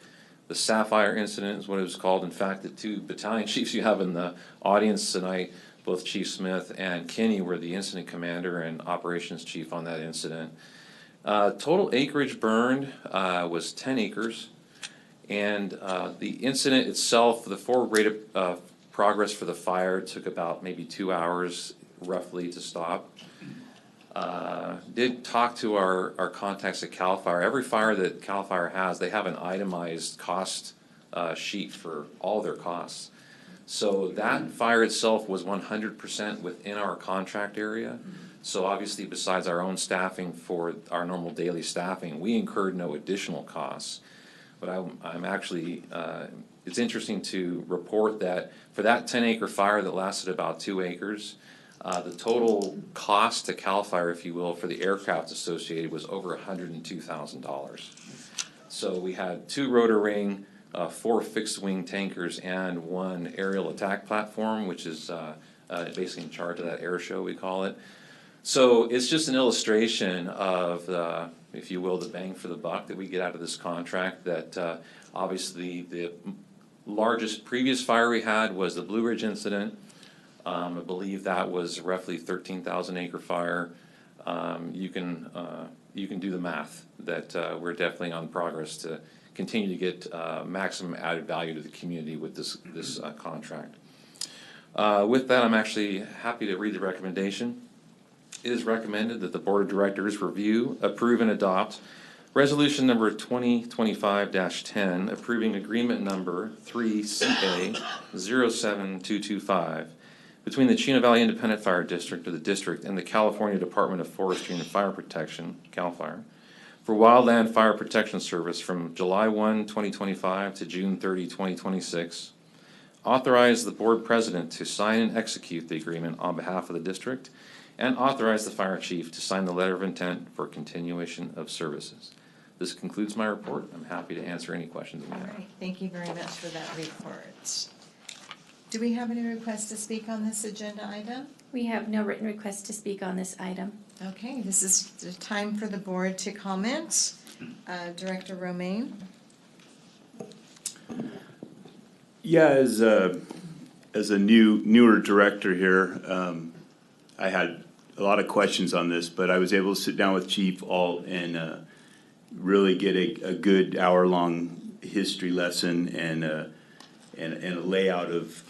The Sapphire incident is what it was called. In fact, the two battalion chiefs you have in the audience tonight, both Chief Smith and Kenny, were the incident commander and operations chief on that incident. Total acreage burned was 10 acres. And the incident itself, the forward rate of progress for the fire took about maybe 2 hours roughly to stop. Did talk to our contacts at CAL FIRE. Every fire that CAL FIRE has, they have an itemized cost sheet for all their costs. So that fire itself was 100% within our contract area. So obviously, besides our own staffing for our normal daily staffing, we incurred no additional costs. But I'm actually, it's interesting to report that for that 10-acre fire that lasted about 2 acres, the total cost to CAL FIRE, if you will, for the aircraft associated was over $102,000. So we had 2 rotor ring, 4 fixed wing tankers, and 1 aerial attack platform, which is basically in charge of that air show, we call it. So it's just an illustration of, if you will, the bang for the buck that we get out of this contract. That obviously the largest previous fire we had was the Blue Ridge incident. I believe that was roughly 13,000 acre fire. You can do the math that we're definitely on progress to continue to get maximum added value to the community with this contract. With that, I'm actually happy to read the recommendation. It is recommended that the Board of Directors review, approve, and adopt Resolution number 2025-10, approving agreement number 3CA07225 between the Chino Valley Independent Fire District, or the district, and the California Department of Forestry and Fire Protection, CAL FIRE, for Wildland Fire Protection Service from July 1, 2025 to June 30, 2026. Authorize the board president to sign and execute the agreement on behalf of the district, and authorize the fire chief to sign the letter of intent for continuation of services. This concludes my report. I'm happy to answer any questions you All have. right, thank you very much for that report. Do we have any requests to speak on this agenda item? We have no written requests to speak on this item. Okay, this is the time for the board to comment. Director Romaine? Yeah, as a newer director here, I had a lot of questions on this, but I was able to sit down with Chief Alt and really get a good hour-long history lesson and a layout of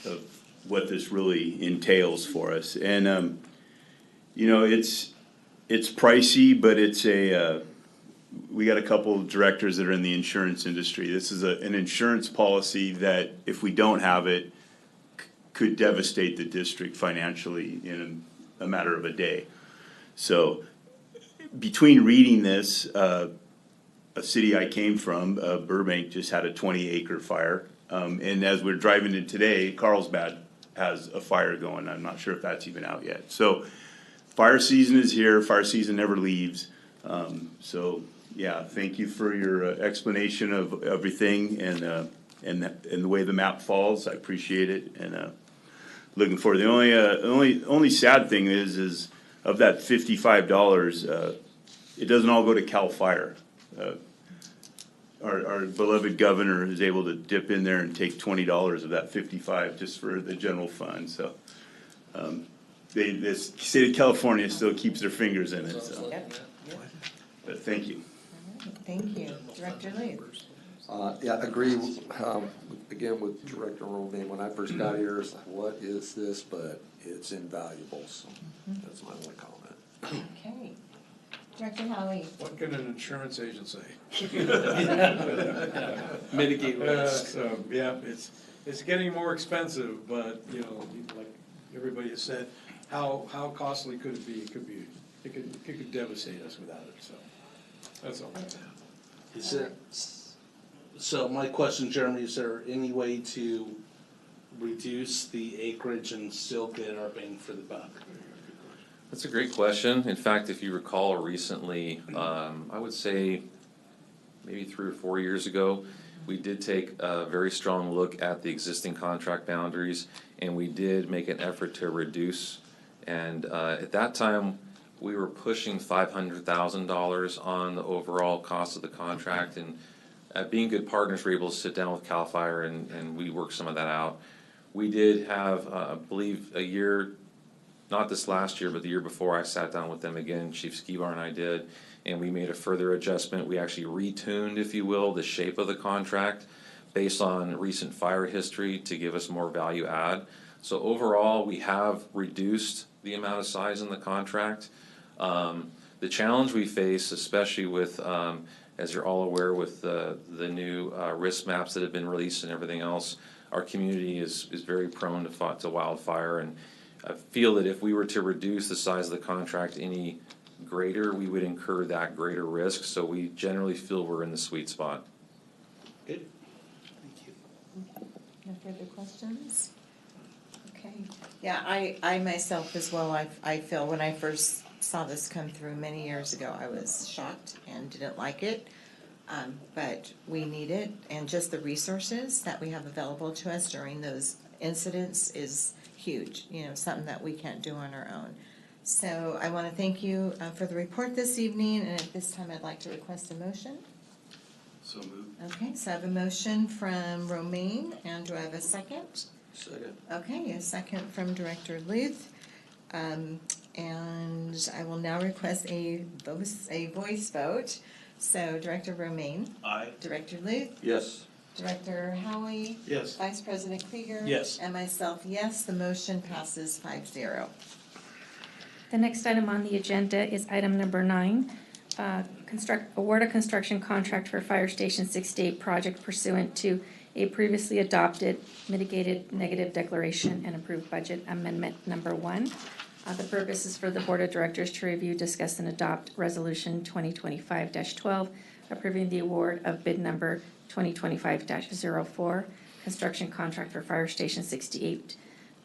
what this really entails for us. And you know, it's pricey, but it's we got a couple of directors that are in the insurance industry. This is an insurance policy that, if we don't have it, could devastate the district financially in a matter of a day. So between reading this, a city I came from, Burbank, just had a 20-acre fire. And as we're driving in today, Carlsbad has a fire going. I'm not sure if that's even out yet. So fire season is here. Fire season never leaves. So yeah, thank you for your explanation of everything and the way the map falls. I appreciate it, and looking forward. The only sad thing is of that $55, it doesn't all go to CAL FIRE. Our beloved governor is able to dip in there and take $20 of that 55 just for the general fund. So the state of California still keeps their fingers in it. So. But thank you. Thank you. Director Lee? Yeah, I agree, again, with Director Romaine. When I first got here, it's like, what is this? But it's invaluable, so that's my only comment. Okay. Director Howie? What can an insurance agent say? Mitigate risk. So, yeah, it's getting more expensive, but, you know, like everybody has said, how costly could it be? It could devastate us without it, so that's all. Is it, so my question, Jeremy, is there any way to reduce the acreage and still get our bang for the buck? That's a great question. In fact, if you recall recently, I would say maybe 3 or 4 years ago, We did take a very strong look at the existing contract boundaries, and we did make an effort to reduce. And at that time, we were pushing $500,000 on the overall cost of the contract. And being good partners, we were able to sit down with CAL FIRE and we worked some of that out. We did have, I believe, a year, not this last year, but the year before, I sat down with them again, Chief Skibar and I did, and we made a further adjustment. We actually retuned, if you will, the shape of the contract based on recent fire history to give us more value add. So overall, we have reduced the amount of size in the contract. The challenge we face, especially with, as you're all aware, with the new risk maps that have been released and everything else, our community is very prone to wildfire, and I feel that if we were to reduce the size of the contract any greater, we would incur that greater risk. So we generally feel we're in the sweet spot. Good. Thank you. No further questions? Okay. Yeah, I myself as well, I feel when I first saw this come through many years ago, I was shocked and didn't like it. But we need it, and just the resources that we have available to us during those incidents is huge, you know, something that we can't do on our own. So I want to thank you for the report this evening, and at this time I'd like to request a motion. So moved. Okay, so I have a motion from Romaine, and do I have a second? Second. Okay, a second from Director Luth. And I will now request a voice vote. So Director Romaine. Aye. Director Luth. Yes. Director Howie. Yes. Vice President Krieger. Yes. And myself, yes. The motion passes 5-0. The next item on the agenda is item number 9. Award a construction contract for Fire Station 68 project pursuant to a previously adopted mitigated negative declaration and approved budget amendment number 1. The purpose is for the Board of Directors to review, discuss, and adopt Resolution 2025-12, approving the award of bid number 2025-04, construction contract for Fire Station 68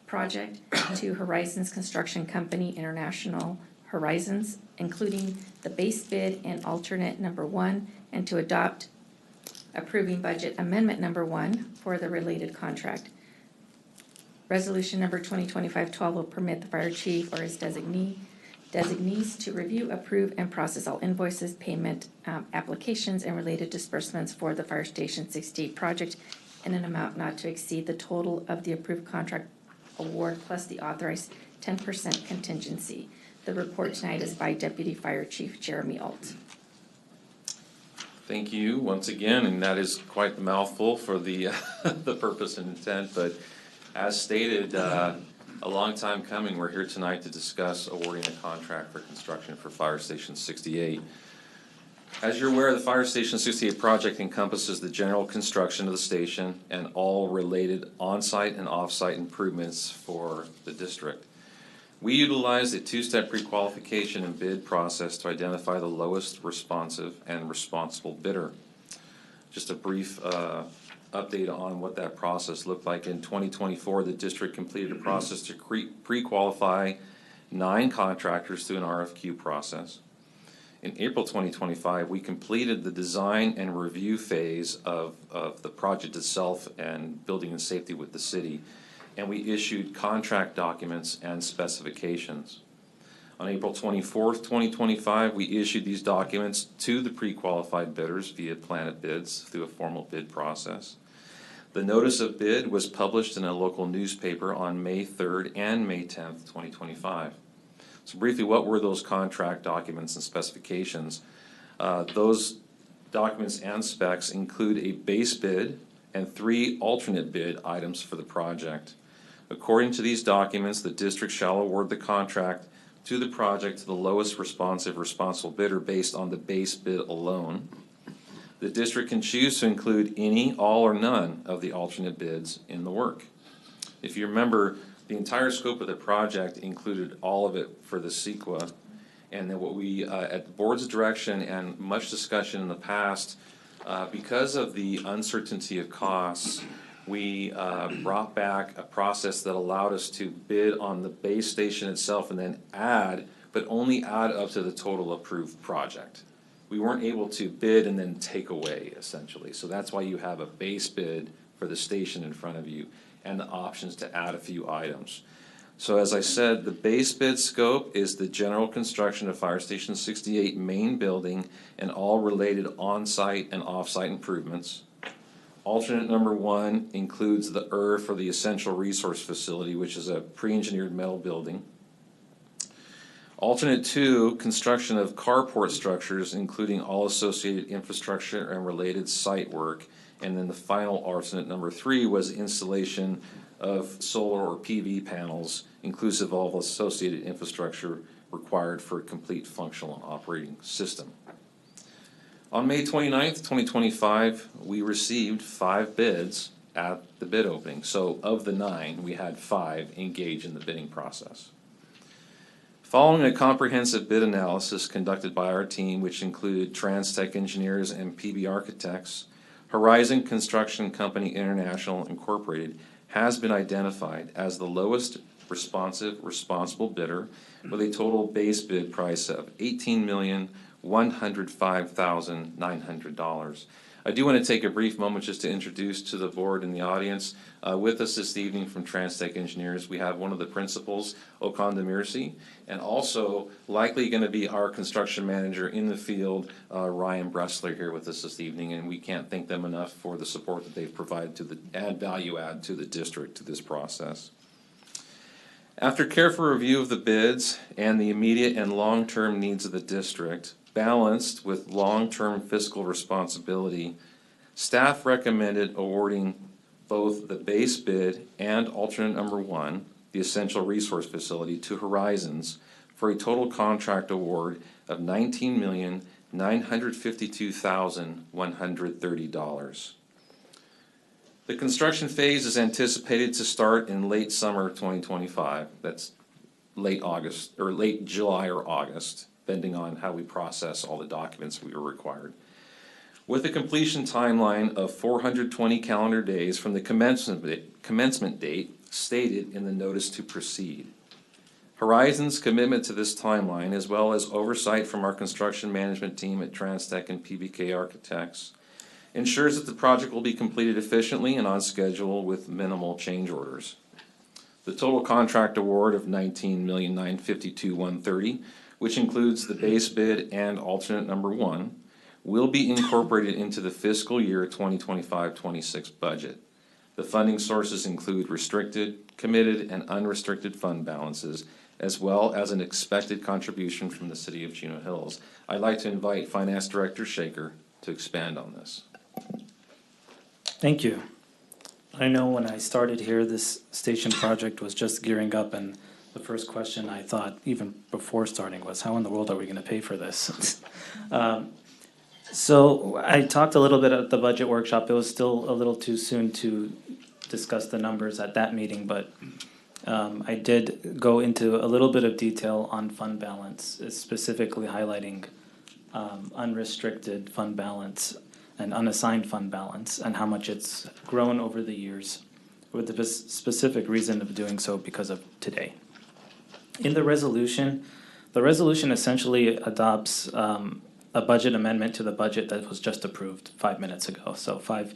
project to Horizons Construction Company International Horizons, including the base bid and alternate number 1, and to adopt approving budget amendment number 1 for the related contract. Resolution number 2025-12 will permit the fire chief or his designees to review, approve, and process all invoices, payment applications, and related disbursements for the Fire Station 68 project in an amount not to exceed the total of the approved contract award plus the authorized 10% contingency. The report tonight is by Deputy Fire Chief Jeremy Alt. Thank you once again, and that is quite the mouthful for the the purpose and intent, but as stated, a long time coming, we're here tonight to discuss awarding a contract for construction for Fire Station 68. As you're aware, the Fire Station 68 project encompasses the general construction of the station and all related on-site and off-site improvements for the district. We utilize a two-step pre-qualification and bid process to identify the lowest responsive and responsible bidder. Just a brief update on what that process looked like. In 2024, the district completed a process to pre-qualify 9 contractors through an RFQ process. In April 2025, we completed the design and review phase of the project itself and building and safety with the city, and we issued contract documents and specifications. On April 24th, 2025, we issued these documents to the pre-qualified bidders via Planet Bids through a formal bid process. The notice of bid was published in a local newspaper on May 3rd and May 10th, 2025. So briefly, what were those contract documents and specifications? Those documents and specs include a base bid and 3 alternate bid items for the project. According to these documents, the district shall award the contract to the project to the lowest responsible bidder based on the base bid alone. The district can choose to include any, all, or none of the alternate bids in the work. If you remember, the entire scope of the project included all of it for the CEQA, and then what we, at the board's direction and much discussion in the past, because of the uncertainty of costs, we brought back a process that allowed us to bid on the base station itself and then add, but only add up to the total approved project. we weren't able to bid and then take away, essentially. So that's why you have a base bid for the station in front of you and the options to add a few items. So as I said, the base bid scope is the general construction of Fire Station 68 main building and all related on-site and off-site improvements. Alternate number 1 includes the for the Essential Resource Facility, which is a pre-engineered metal building. Alternate 2, construction of carport structures, including all associated infrastructure and related site work. And then the final alternate number 3 was installation of solar or PV panels, inclusive of all associated infrastructure required for a complete functional and operating system. On May 29th, 2025, we received 5 bids at the bid opening. So of the 9, we had 5 engage in the bidding process. Following a comprehensive bid analysis conducted by our team, which included Transtech engineers and PB architects, Horizon Construction Company International Incorporated has been identified as the lowest responsible bidder with a total base bid price of $18,105,900. I do want to take a brief moment just to introduce to the board and the audience. With us this evening from Transtech Engineers, we have one of the principals, Okan Demirci, and also likely going to be our construction manager in the field, Ryan Bressler, here with us this evening, and we can't thank them enough for the support that they've provided to the value add to the district to this process. After careful review of the bids and the immediate and long-term needs of the district, balanced with long-term fiscal responsibility, staff recommended awarding both the base bid and alternate number 1, the Essential Resource Facility, to Horizons for a total contract award of $19,952,130. The construction phase is anticipated to start in late summer 2025. That's late August, or late July or August, depending on how we process all the documents we are required. With a completion timeline of 420 calendar days from the commencement date stated in the notice to proceed. Horizon's commitment to this timeline, as well as oversight from our construction management team at Transtech and PBK Architects, ensures that the project will be completed efficiently and on schedule with minimal change orders. The total contract award of $19,952,130, which includes the base bid and alternate number 1, will be incorporated into the fiscal year 2025-26 budget. The funding sources include restricted, committed, and unrestricted fund balances, as well as an expected contribution from the City of Chino Hills. I'd like to invite Finance Director Shaker to expand on this. Thank you. I know when I started here, this station project was just gearing up, and the first question I thought, even before starting, was how in the world are we going to pay for this? So I talked a little bit at the budget workshop. It was still a little too soon to discuss the numbers at that meeting, but I did go into a little bit of detail on fund balance, specifically highlighting unrestricted fund balance and unassigned fund balance and how much it's grown over the years, with the specific reason of doing so because of today. In the resolution essentially adopts a budget amendment to the budget that was just approved 5 minutes ago. So five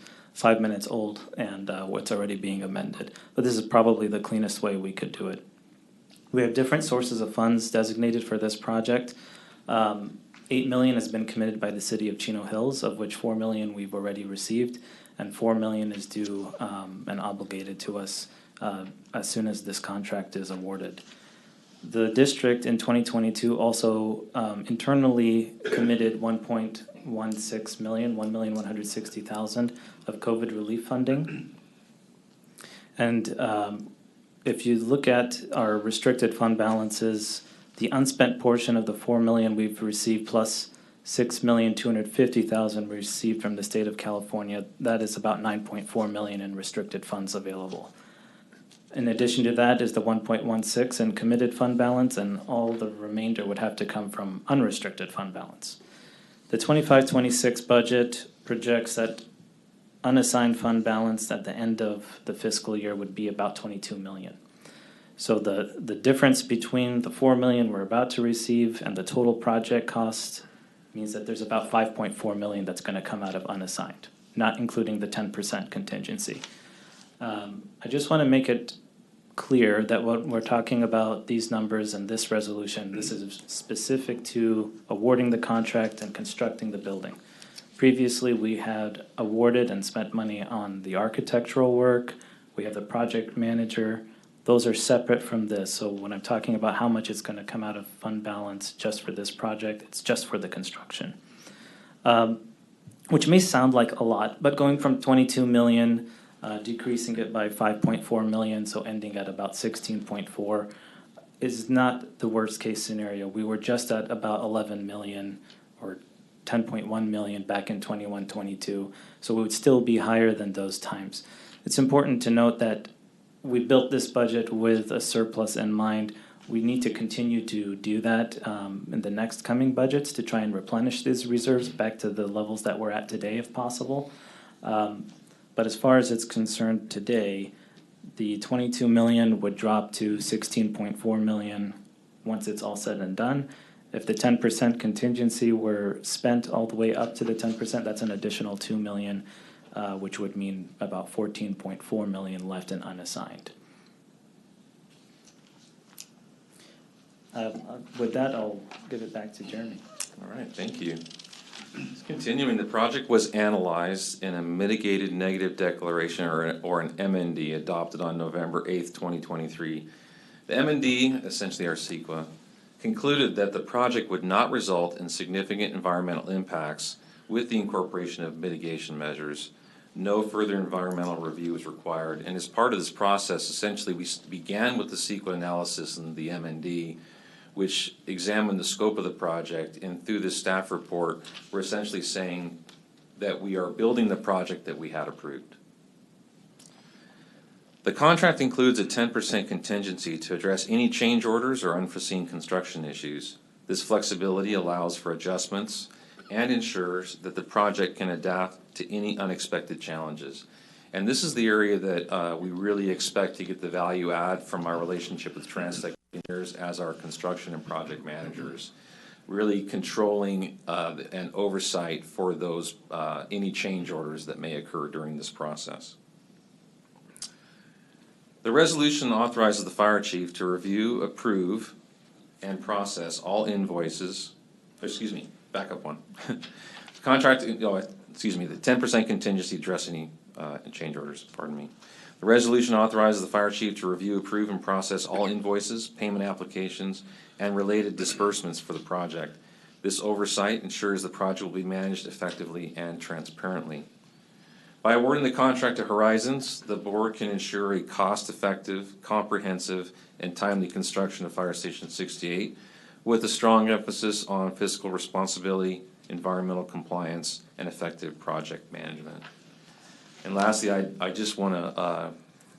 minutes old, and what's already being amended. But this is probably the cleanest way we could do it. We have different sources of funds designated for this project. $8 million has been committed by the City of Chino Hills, of which $4 million we've already received, and $4 million is due and obligated to us as soon as this contract is awarded. The district in 2022 also internally committed $1.16 million, $1,160,000 of COVID relief funding. And if you look at our restricted fund balances, the unspent portion of the $4 million we've received plus $6,250,000 received from the state of California, that is about $9.4 million in restricted funds available. In addition to that is the 1.16 in committed fund balance, and all the remainder would have to come from unrestricted fund balance. The 25-26 budget projects that unassigned fund balance at the end of the fiscal year would be about $22 million. So the difference between the $4 million we're about to receive and the total project cost means that there's about 5.4 million that's going to come out of unassigned, not including the 10% contingency. I just want to make it clear that when we're talking about these numbers and this resolution, this is specific to awarding the contract and constructing the building. Previously, we had awarded and spent money on the architectural work. We have the project manager. Those are separate from this. So when I'm talking about how much it's going to come out of fund balance just for this project, it's just for the construction. Which may sound like a lot, but going from 22 million, decreasing it by 5.4 million, so ending at about 16.4, is not the worst case scenario. We were just at about 11 million or 10.1 million back in 21-22, so we would still be higher than those times. It's important to note that we built this budget with a surplus in mind. We need to continue to do that in the next coming budgets to try and replenish these reserves back to the levels that we're at today if possible. But as far as it's concerned today, the 22 million would drop to 16.4 million once it's all said and done. If the 10% contingency were spent all the way up to the 10%, that's an additional 2 million, which would mean about 14.4 million left in unassigned. With that, I'll give it back to Jeremy. All right, thank you. Continuing, the project was analyzed in a mitigated negative declaration or an MND adopted on November 8th, 2023. The MND, essentially our CEQA, concluded that the project would not result in significant environmental impacts with the incorporation of mitigation measures. No further environmental review is required. And as part of this process, essentially we began with the CEQA analysis and the MND, which examined the scope of the project, and through this staff report, we're essentially saying that we are building the project that we had approved. The contract includes a 10% contingency to address any change orders or unforeseen construction issues. This flexibility allows for adjustments and ensures that the project can adapt to any unexpected challenges. And this is the area that we really expect to get the value add from our relationship with Transtech Engineers as our construction and project managers, really controlling and oversight for those any change orders that may occur during this process. The resolution authorizes the fire chief to review, approve, and process all invoices. Excuse me, back up one. Contract. Excuse me. The 10% contingency to address any change orders. Pardon me. The resolution authorizes the fire chief to review, approve, and process all invoices, payment applications, and related disbursements for the project. This oversight ensures the project will be managed effectively and transparently. By awarding the contract to Horizons, the board can ensure a cost-effective, comprehensive, and timely construction of Fire Station 68 with a strong emphasis on fiscal responsibility, environmental compliance, and effective project management. And lastly, I just want to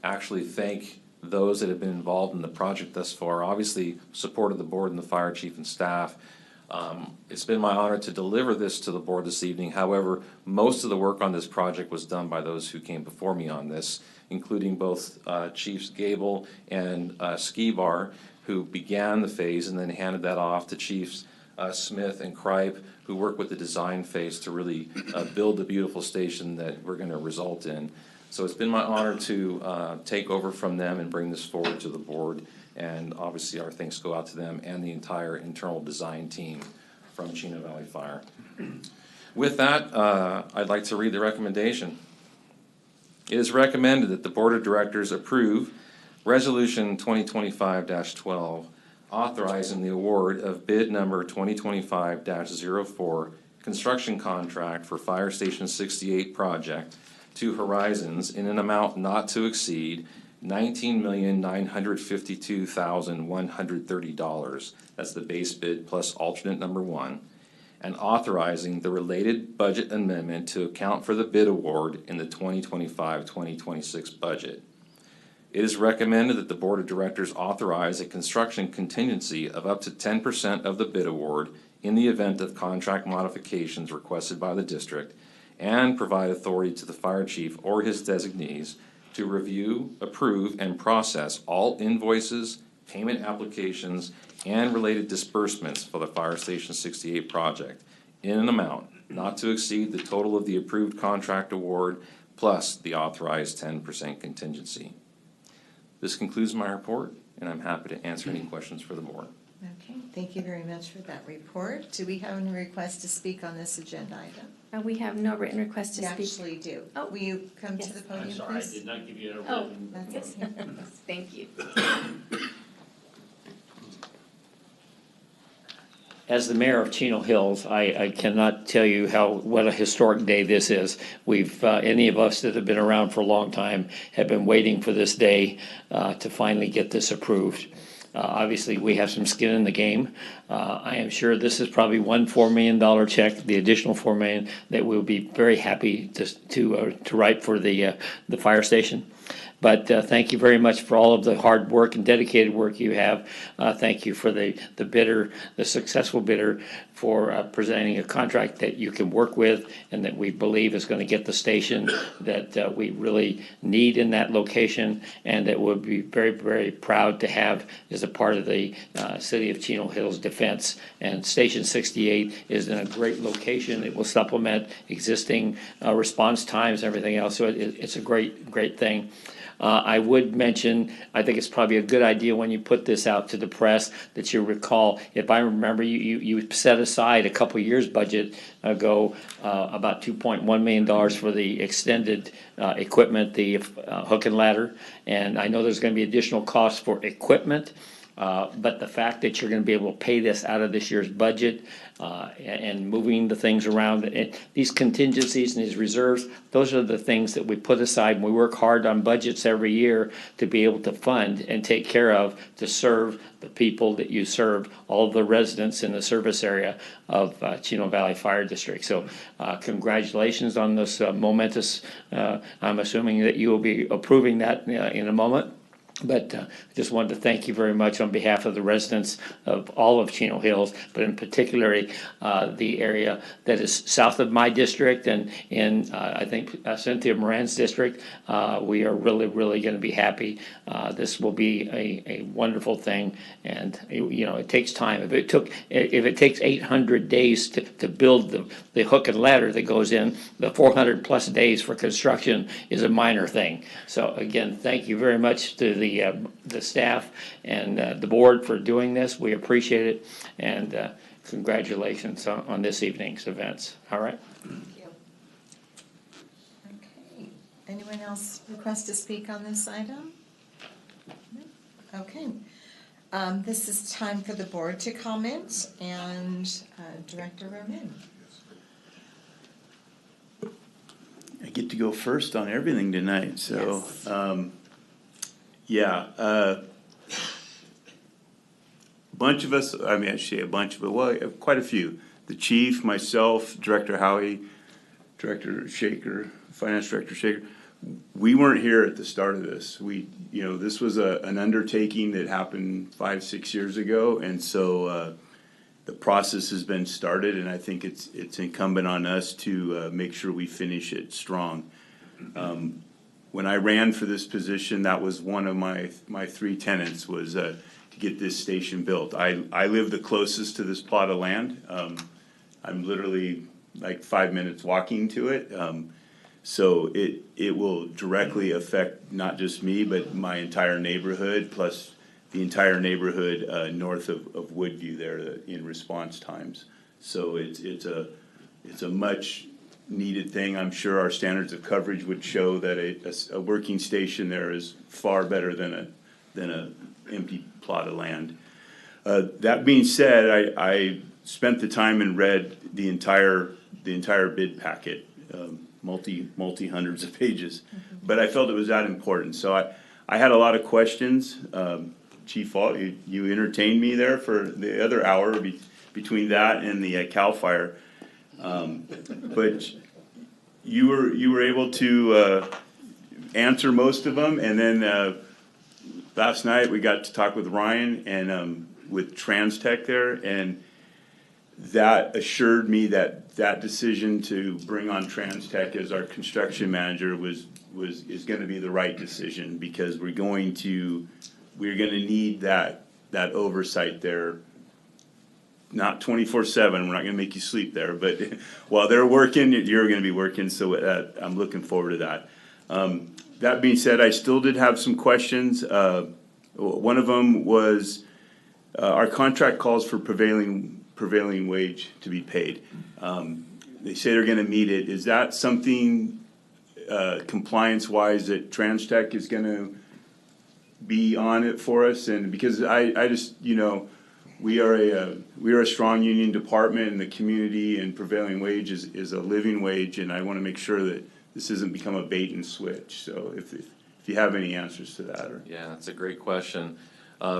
actually thank those that have been involved in the project thus far. Obviously, support of the board and the fire chief and staff. It's been my honor to deliver this to the board this evening. However, most of the work on this project was done by those who came before me on this, including both Chiefs Gable and Skibar, who began the phase and then handed that off to Chiefs Smith and Kripe, who worked with the design phase to really build the beautiful station that we're going to result in. So it's been my honor to take over from them and bring this forward to the board. And obviously our thanks go out to them and the entire internal design team from Chino Valley Fire. With that, I'd like to read the recommendation. It is recommended that the Board of Directors approve Resolution 2025-12, authorizing the award of bid number 2025-04, construction contract for Fire Station 68 project to Horizons in an amount not to exceed $19,952,130. That's the base bid plus alternate number 1, and authorizing the related budget amendment to account for the bid award in the 2025-2026 budget. It is recommended that the Board of Directors authorize a construction contingency of up to 10% of the bid award in the event of contract modifications requested by the district, and provide authority to the fire chief or his designees to review, approve, and process all invoices, payment applications, and related disbursements for the Fire Station 68 project, in an amount not to exceed the total of the approved contract award plus the authorized 10% contingency. This concludes my report, and I'm happy to answer any questions for the board. Okay, thank you very much for that report. Do we have any requests to speak on this agenda item? We have no written request to We speak. actually do. Oh. Will you come Yes. to the podium, I'm please? sorry, I did not give you a Oh, written. That's yes, okay. yes, thank you. As the mayor of Chino Hills, I cannot tell you what a historic day this is. Any of us that have been around for a long time have been waiting for this day to finally get this approved. Obviously, we have some skin in the game. I am sure this is probably one $4 million check, the additional $4 million that we'll be very happy to write for the fire station. But thank you very much for all of the hard work and dedicated work you have. Thank you for the bidder, the successful bidder, for presenting a contract that you can work with and that we believe is going to get the station that we really need in that location, and that we'll be very, very proud to have as a part of the City of Chino Hills defense. And Station 68 is in a great location. It will supplement existing response times and everything else. So it's a great, great thing. I would mention, I think it's probably a good idea when you put this out to the press that you recall, if I remember, you set aside a couple of years budget ago about $2.1 million for the extended equipment, the hook and ladder. And I know there's going to be additional costs for equipment. But the fact that you're going to be able to pay this out of this year's budget and moving the things around, these contingencies and these reserves, those are the things that we put aside, and we work hard on budgets every year to be able to fund and take care of to serve the people that you serve, all of the residents in the service area of Chino Valley Fire District. So congratulations on this momentous, I'm assuming that you will be approving that in a moment. But I just wanted to thank you very much on behalf of the residents of all of Chino Hills, but in particular the area that is south of my district and in, I think, Cynthia Moran's district. We are really, really going to be happy. This will be a wonderful thing, and it takes time. If it takes 800 days to build the hook and ladder that goes in, the 400 plus days for construction is a minor thing. So again, thank you very much to the staff and the board for doing this. We appreciate it, and congratulations on this evening's events. All right. Thank you. Okay. Anyone else request to speak on this item? Okay. This is time for the board to comment, and Director Roman. I get to go first on everything tonight, so. Yes. Yeah, a bunch of us, I mean, I say a bunch, but well, quite a few. The chief, myself, Director Howie, Director Shaker, Finance Director Shaker, we weren't here at the start of this. This was an undertaking that happened 5-6 years ago, and so the process has been started, and I think it's incumbent on us to make sure we finish it strong. When I ran for this position, that was one of my 3 tenets, was to get this station built. I live the closest to this plot of land. I'm literally like 5 minutes walking to it. So it will directly affect not just me, but my entire neighborhood, plus the entire neighborhood north of Woodview there in response times. So it's a much needed thing. I'm sure our standards of coverage would show that a working station there is far better than a empty plot of land. That being said, I spent the time and read the entire bid packet, multi hundreds of pages, but I felt it was that important. So I had a lot of questions. Chief Alt, you entertained me there for the other hour between that and the CAL FIRE. But you were able to answer most of them, and then last night we got to talk with Ryan and with TransTech there, and that assured me that decision to bring on TransTech as our construction manager is going to be the right decision, because we're going to need that oversight there not 24/7, we're not gonna make you sleep there, but while they're working, you're gonna be working, so I'm looking forward to that. That being said, I still did have some questions. One of them was, our contract calls for prevailing wage to be paid. They say they're gonna meet it. Is that something, compliance-wise, that TransTech is gonna be on it for us? And because I just, we are a strong union department in the community, and prevailing wage is a living wage, and I wanna make sure that this doesn't become a bait and switch. So if you have any answers to that, or. Yeah, that's a great question.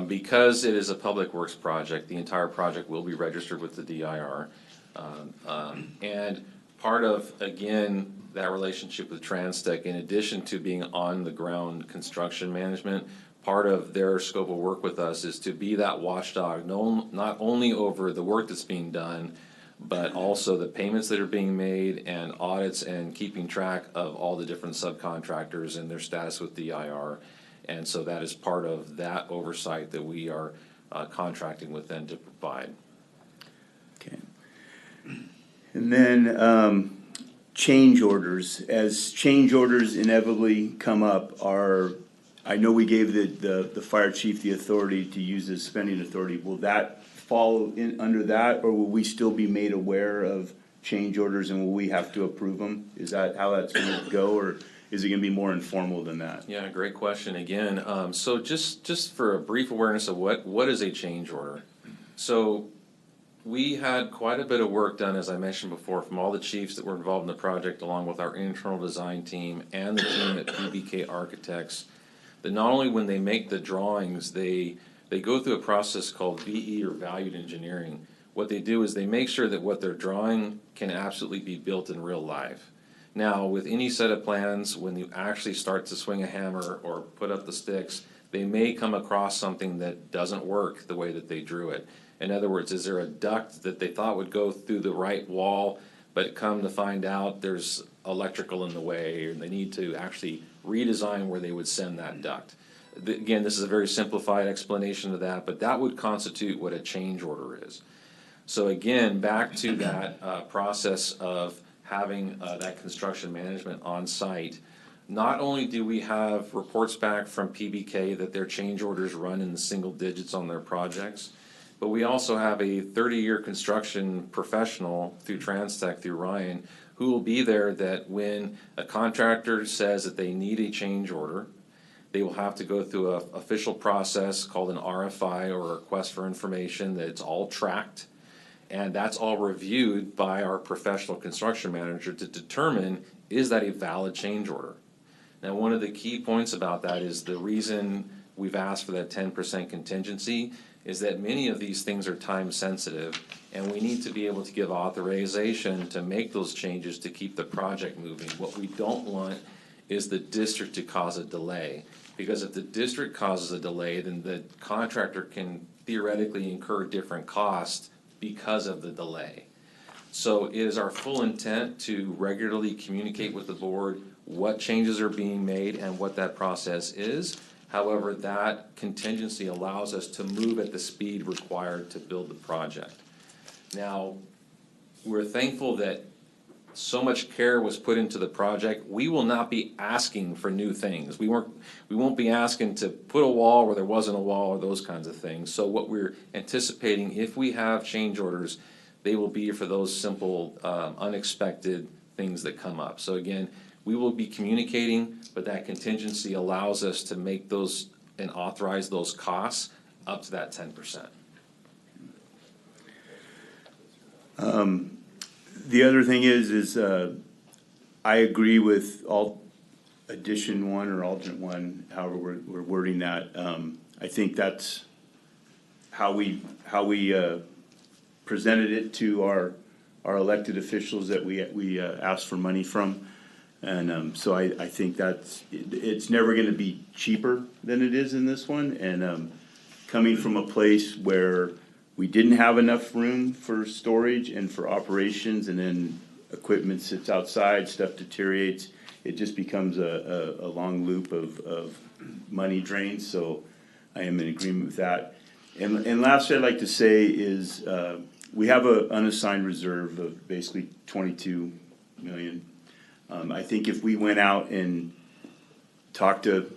Because it is a public works project, the entire project will be registered with the DIR. And part of, again, that relationship with TransTech, in addition to being on the ground construction management, part of their scope of work with us is to be that watchdog, not only over the work that's being done, but also the payments that are being made, and audits, and keeping track of all the different subcontractors and their status with DIR. And so that is part of that oversight that we are contracting with them to provide. Okay. And then change orders. As change orders inevitably come up, I know we gave the fire chief the authority to use his spending authority. Will that fall in under that, or will we still be made aware of change orders, and will we have to approve them? Is that how that's gonna go, or is it gonna be more informal than that? Yeah, great question again. So just for a brief awareness of what is a change order. So we had quite a bit of work done, as I mentioned before, from all the chiefs that were involved in the project, along with our internal design team and the team at PBK Architects, that not only when they make the drawings, they go through a process called VE, or valued engineering. What they do is they make sure that what they're drawing can absolutely be built in real life. Now, with any set of plans, when you actually start to swing a hammer or put up the sticks, they may come across something that doesn't work the way that they drew it. In other words, is there a duct that they thought would go through the right wall, but come to find out there's electrical in the way, or they need to actually redesign where they would send that duct. Again, this is a very simplified explanation of that, but that would constitute what a change order is. So again, back to that process of having that construction management on site. Not only do we have reports back from PBK that their change orders run in the single digits on their projects, but we also have a 30-year construction professional through TransTech, through Ryan, who will be there that when a contractor says that they need a change order, they will have to go through an official process called an RFI, or a request for information, that it's all tracked. And that's all reviewed by our professional construction manager to determine, is that a valid change order? Now, one of the key points about that is the reason we've asked for that 10% contingency is that many of these things are time sensitive, and we need to be able to give authorization to make those changes to keep the project moving. What we don't want is the district to cause a delay, because if the district causes a delay, then the contractor can theoretically incur different costs because of the delay. So it is our full intent to regularly communicate with the board what changes are being made and what that process is. However, that contingency allows us to move at the speed required to build the project. Now, we're thankful that so much care was put into the project. We will not be asking for new things. We won't be asking to put a wall where there wasn't a wall, or those kinds of things. So what we're anticipating, if we have change orders, they will be for those simple, unexpected things that come up. So again, we will be communicating, but that contingency allows us to make those and authorize those costs up to that 10%. The other thing is I agree with addition 1 or alternate 1, however we're wording that. I think that's how we presented it to our elected officials that we asked for money from. And so I think it's never gonna be cheaper than it is in this one. And coming from a place where we didn't have enough room for storage and for operations, and then equipment sits outside, stuff deteriorates, it just becomes a long loop of money drains. So I am in agreement with that. And last I'd like to say is we have a unassigned reserve of basically 22 million. I think if we went out and talked to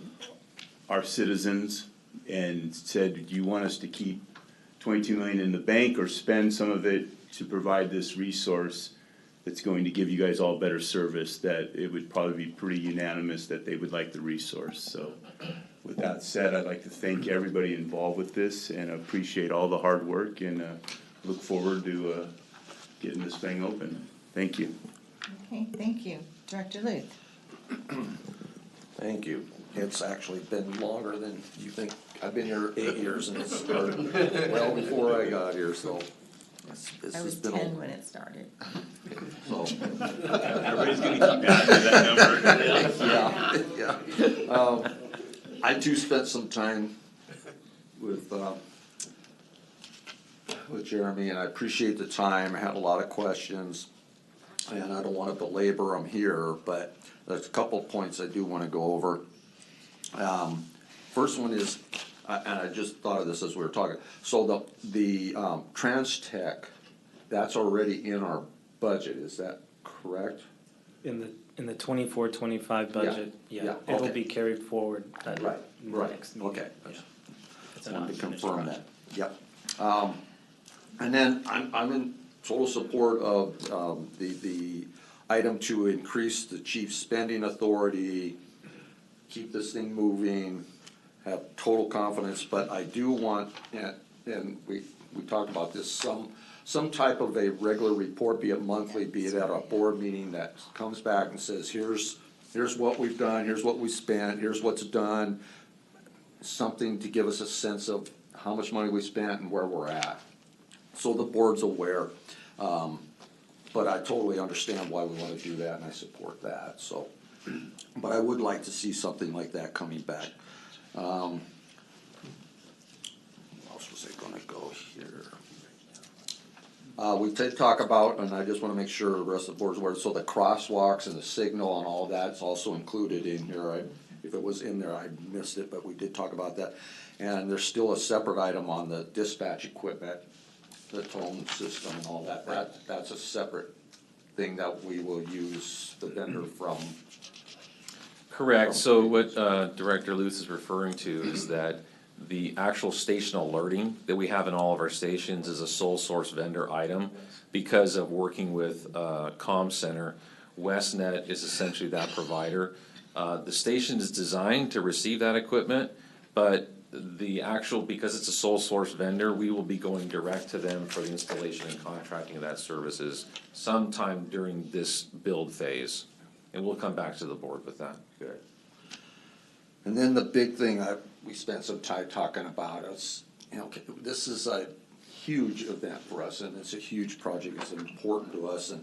our citizens and said, do you want us to keep 22 million in the bank or spend some of it to provide this resource that's going to give you guys all better service, that it would probably be pretty unanimous that they would like the resource. So with that said, I'd like to thank everybody involved with this and appreciate all the hard work and look forward to getting this thing open. Thank you. Okay, thank you. Director Luth. Thank you. It's actually been longer than you think. I've been here 8 years and it started well before I got here, so. I was 10 when it started. So. Everybody's gonna keep adding to that number. Yeah. I too spent some time with Jeremy, and I appreciate the time. I had a lot of questions, and I don't want to belabor them here, but there's a couple of points I do want to go over. First one is, and I just thought of this as we were talking, so the Trans-Tech, that's already in our budget, is that correct? In the 24-25 budget, yeah, yeah, it'll okay. be carried forward at the Right, next meeting. okay. It's Wanted to an unfinished confirm project. that, yep. And then I'm in total support of the item to increase the chief's spending authority, keep this thing moving, have total confidence, but I do want, and we talked about this, some type of a regular report, be it monthly, be it at a board meeting, that comes back and says, here's what we've done, here's what we spent, here's what's done, something to give us a sense of how much money we spent and where we're at, so the board's aware. But I totally understand why we want to do that, and I support that, so. But I would like to see something like that coming back. Where else was I gonna go here? We did talk about, and I just wanna make sure the rest of the board's aware, so the crosswalks and the signal and all that's also included in here. If it was in there, I missed it, but we did talk about that. And there's still a separate item on the dispatch equipment, the tone system and all that. That's a separate thing that we will use the vendor from. Correct, so what Director Luce is referring to is that the actual station alerting that we have in all of our stations is a sole source vendor item. Because of working with Comm Center, WestNet is essentially that provider. The station is designed to receive that equipment, but the actual, because it's a sole source vendor, we will be going direct to them for the installation and contracting of that services sometime during this build phase. And we'll come back to the board with that. Good. And then the big thing we spent some time talking about is, this is a huge event for us, and it's a huge project. It's important to us, and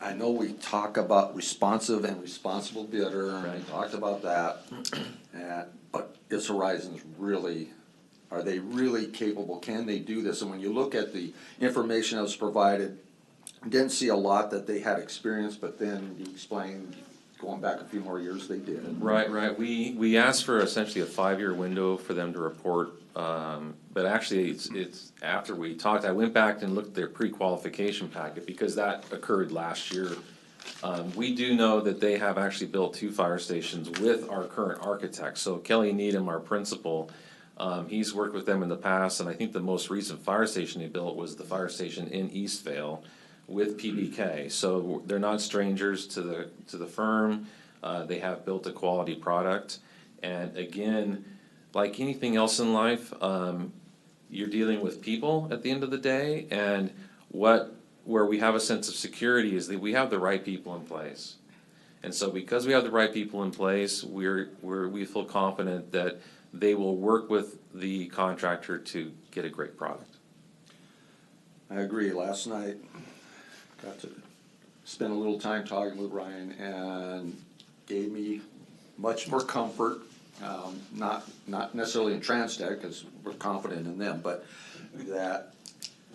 I know we talk about responsive and responsible bidder, and we talked about that. But is Horizons really, are they really capable? Can they do this? And when you look at the information that was provided, didn't see a lot that they had experience, but then you explained, going back a few more years, they did. Right. We asked for essentially a 5-year window for them to report, but actually it's after we talked, I went back and looked at their pre-qualification packet because that occurred last year. We do know that they have actually built 2 fire stations with our current architects. So Kelly Needham, our principal, he's worked with them in the past, and I think the most recent fire station they built was the fire station in Eastvale with PBK. So they're not strangers to the firm. They have built a quality product. And again, like anything else in life, you're dealing with people at the end of the day, and where we have a sense of security is that we have the right people in place. And so because we have the right people in place, we feel confident that they will work with the contractor to get a great product. I agree. Last night, got to spend a little time talking with Ryan, and gave me much more comfort. Not necessarily in Trans-Tech, because we're confident in them, but that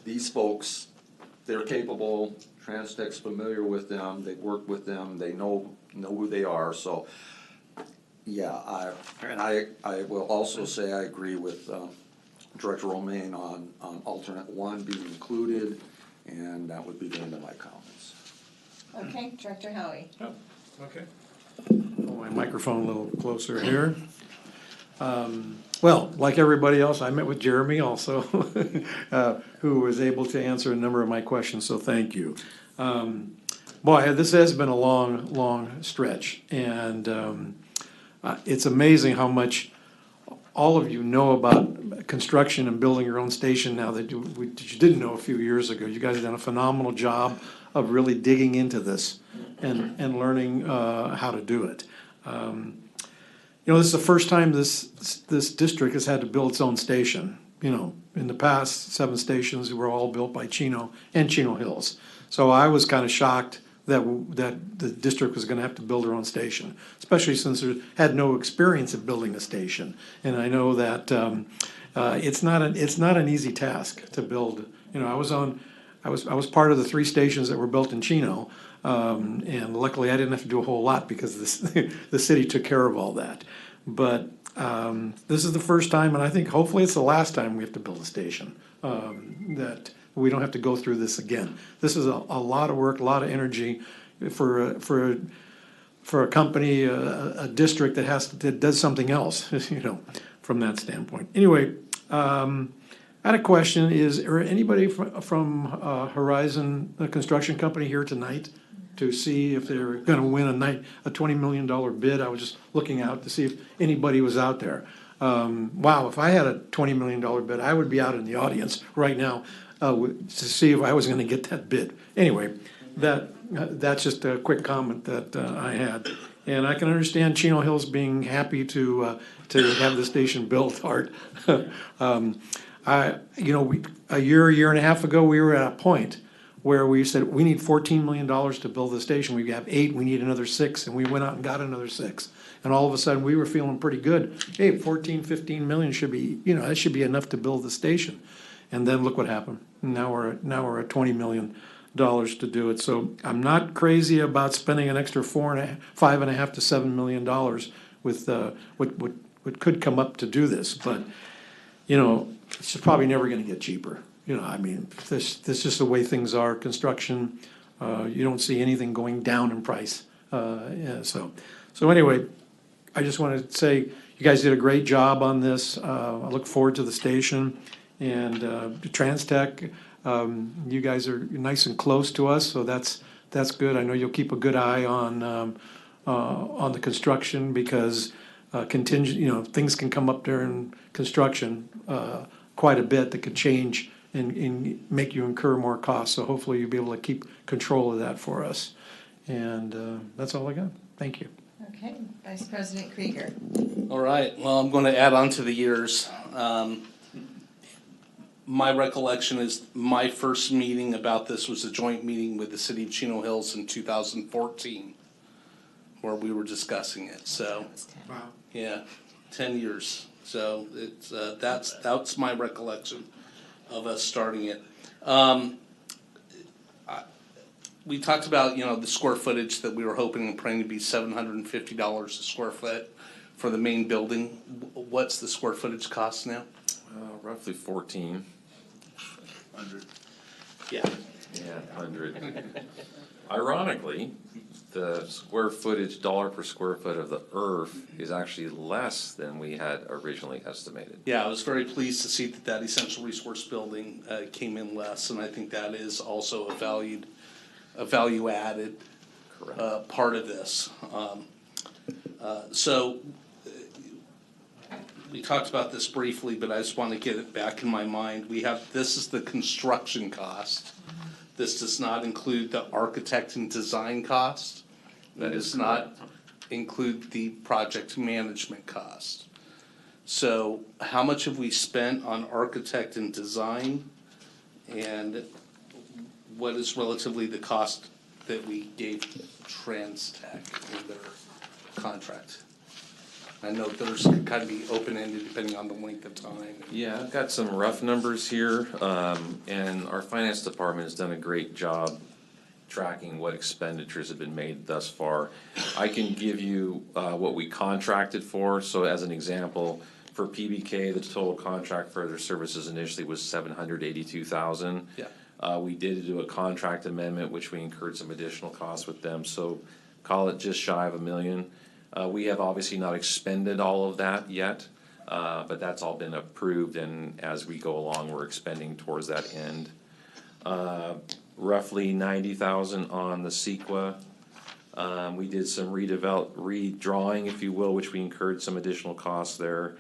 these folks, they're capable. Trans-Tech's familiar with them. They've worked with them. They know who they are. So, yeah, I will also say I agree with Director Romaine on alternate one being included, and that would be the end of my comments. Okay, Director Howie. Okay. Pull my microphone a little closer here. Well, like everybody else, I met with Jeremy also, who was able to answer a number of my questions, so thank you. Boy, this has been a long stretch, and it's amazing how much all of you know about construction and building your own station now that you didn't know a few years ago. You guys have done a phenomenal job of really digging into this and learning how to do it. This is the first time this district has had to build its own station. In the past, 7 stations were all built by Chino and Chino Hills. So I was kind of shocked that the district was going to have to build their own station, especially since it had no experience of building a station. And I know that it's not an easy task to build. I was part of the 3 stations that were built in Chino, and luckily I didn't have to do a whole lot because the city took care of all that. But this is the first time, and I think hopefully it's the last time we have to build a station, that we don't have to go through this again. This is a lot of work, a lot of energy for a company, a district that does something else, from that standpoint. Anyway, I had a question. Is there anybody from Horizon, the construction company, here tonight to see if they're going to win a $20 million bid? I was just looking out to see if anybody was out there. Wow, if I had a $20 million bid, I would be out in the audience right now to see if I was going to get that bid. Anyway, that's just a quick comment that I had. And I can understand Chino Hills being happy to have the station built, Art. A year and a half ago, we were at a point where we said, we need $14 million to build the station. We have 8, we need another 6, and we went out and got another 6. And all of a sudden, we were feeling pretty good. Hey, 15 million should be, that should be enough to build the station. And then look what happened. Now we're at $20 million to do it. So I'm not crazy about spending an extra $5.5 to $7 million with what could come up to do this. But it's probably never going to get cheaper. This is just the way things are. Construction, you don't see anything going down in price. So anyway, I just want to say you guys did a great job on this. I look forward to the station and Trans-Tech. You guys are nice and close to us, so that's good. I know you'll keep a good eye on the construction because things can come up during construction quite a bit that could change and make you incur more costs. So hopefully you'll be able to keep control of that for us. And that's all I got. Thank you. Okay, Vice President Krieger. All right, well, I'm going to add on to the years. My recollection is my first meeting about this was a joint meeting with the city of Chino Hills in 2014, where we were discussing it. So, wow. Yeah, 10 years. So it's that's my recollection of us starting it. We talked about the square footage that we were hoping and praying to be $750 a square foot for the main building. What's the square footage cost now? Roughly 1,400. Yeah. Yeah, 100. Ironically, the square footage, dollar per square foot of the earth is actually less than we had originally estimated. Yeah, I was very pleased to see that essential resource building came in less, and I think that is also a value added part of this. So we talked about this briefly, but I just want to get it back in my mind. This is the construction cost. This does not include the architect and design cost. That does not include the project management cost. So how much have we spent on architect and design? And what is relatively the cost that we gave Trans-Tech in their contract? I know those can kind of be open-ended depending on the length of time. Yeah, I've got some rough numbers here, and our finance department has done a great job tracking what expenditures have been made thus far. I can give you what we contracted for. So as an example, for PBK, the total contract for their services initially was $782,000. Yeah. We did do a contract amendment, which we incurred some additional costs with them, so call it just shy of $1 million. We have obviously not expended all of that yet, but that's all been approved, and as we go along, we're expending towards that end. Roughly $90,000 on the CEQA. We did some redrawing, if you will, which we incurred some additional costs there.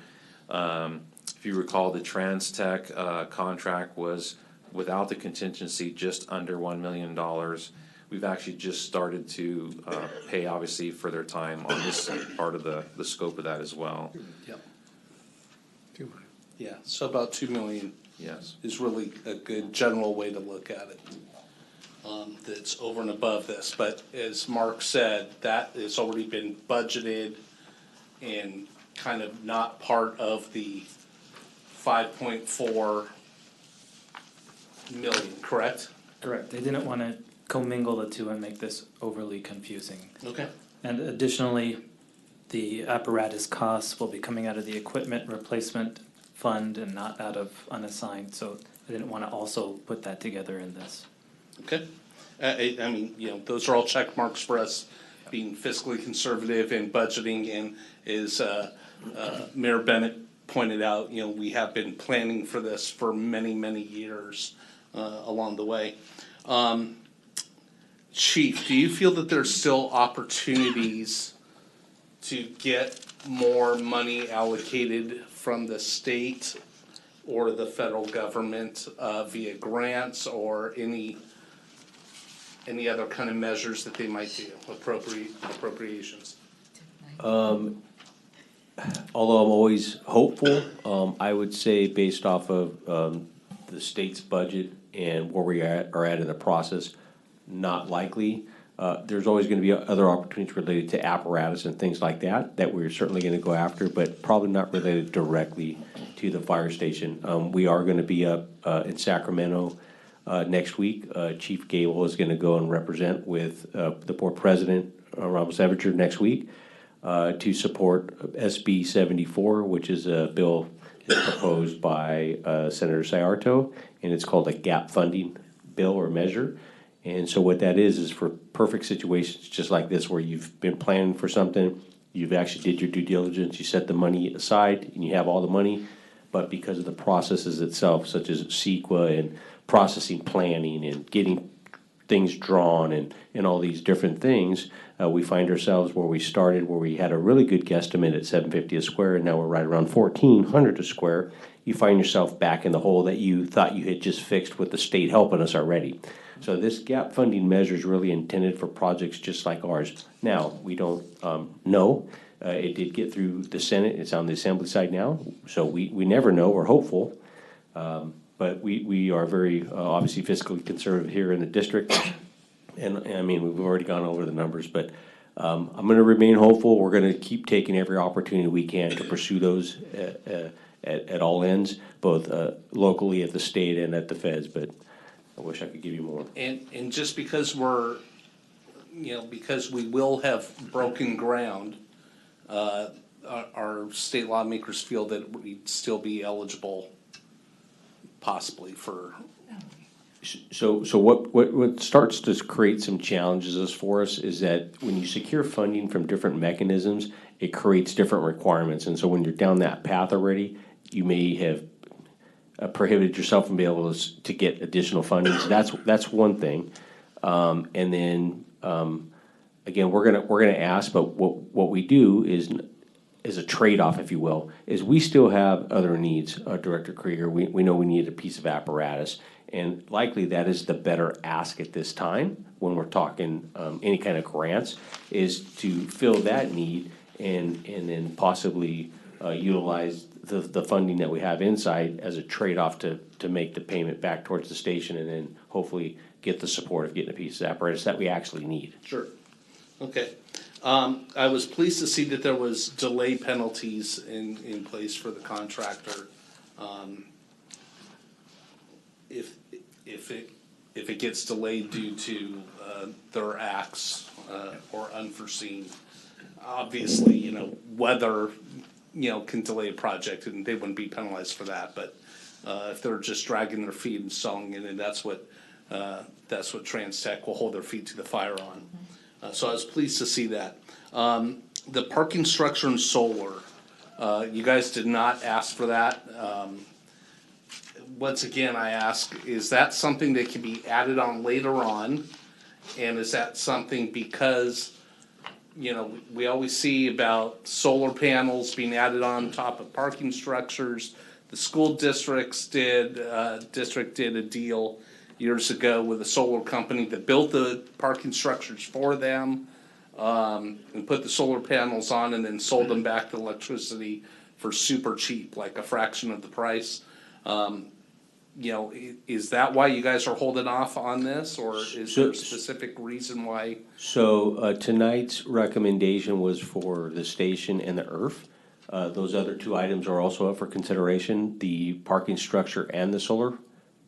If you recall, the TransTech contract was without the contingency just under $1 million. We've actually just started to pay, obviously, for their time on this part of the scope of that as well. Yep. Yeah, so about 2 million. Yes. Is really a good general way to look at it. That's over and above this, but as Mark said, that has already been budgeted and kind of not part of the 5.4 million, correct? Correct. They didn't want to commingle the two and make this overly confusing. Okay. And additionally, the apparatus costs will be coming out of the equipment replacement fund and not out of unassigned, so I didn't want to also put that together in this. Okay. I mean, those are all check marks for us being fiscally conservative and budgeting, and as Mayor Bennett pointed out, we have been planning for this for many, many years along the way. Chief, do you feel that there's still opportunities to get more money allocated from the state or the federal government via grants or any other kind of measures that they might do, appropriations? Although I'm always hopeful, I would say based off of the state's budget and where we are at in the process, not likely. There's always going to be other opportunities related to apparatus and things like that we're certainly going to go after, but probably not related directly to the fire station. We are going to be up in Sacramento next week. Chief Gable is going to go and represent with the board president, Ramos Evinger, next week to support SB 74, which is a bill proposed by Senator Sayarto, and it's called a gap funding bill or measure. And so what that is for perfect situations just like this, where you've been planning for something, you've actually did your due diligence, you set the money aside, and you have all the money, but because of the processes itself, such as CEQA and processing planning and getting things drawn and all these different things, we find ourselves where we started, where we had a really good guesstimate at $750 a square, and now we're right around $1,400 a square. You find yourself back in the hole that you thought you had just fixed with the state helping us already. So this gap funding measure is really intended for projects just like ours. Now, we don't know. It did get through the Senate. It's on the Assembly side now. So we never know. We're hopeful. But we are very obviously fiscally conservative here in the district. And I mean, we've already gone over the numbers, but I'm going to remain hopeful. We're going to keep taking every opportunity we can to pursue those at all ends, both locally at the state and at the feds, but I wish I could give you more. And just because because we will have broken ground, our state lawmakers feel that we'd still be eligible possibly for. So what starts to create some challenges for us is that when you secure funding from different mechanisms, it creates different requirements. And so when you're down that path already, you may have prohibited yourself from being able to get additional funding. So that's one thing. And then again, we're gonna ask, but what we do is a trade-off, if you will, is we still have other needs, Director Krieger. We know we need a piece of apparatus, and likely that is the better ask at this time when we're talking any kind of grants, is to fill that need and then possibly utilize the funding that we have inside as a trade-off to make the payment back towards the station, and then hopefully get the support of getting a piece of apparatus that we actually need. Sure. Okay. I was pleased to see that there was delay penalties in place for the contractor. If it gets delayed due to their acts or unforeseen, obviously, weather can delay a project, and they wouldn't be penalized for that, but if they're just dragging their feet and selling it, and that's what Trans Tech will hold their feet to the fire on. So I was pleased to see that. The parking structure and solar, you guys did not ask for that. Once again, I ask, is that something that can be added on later on? And is that something because, we always see about solar panels being added on top of parking structures. The school district did a deal years ago with a solar company that built the parking structures for them, and put the solar panels on and then sold them back the electricity for super cheap, like a fraction of the price. Is that why you guys are holding off on this, or is there a specific reason why? So tonight's recommendation was for the station and the IRF. Those other two items are also up for consideration. The parking structure and the solar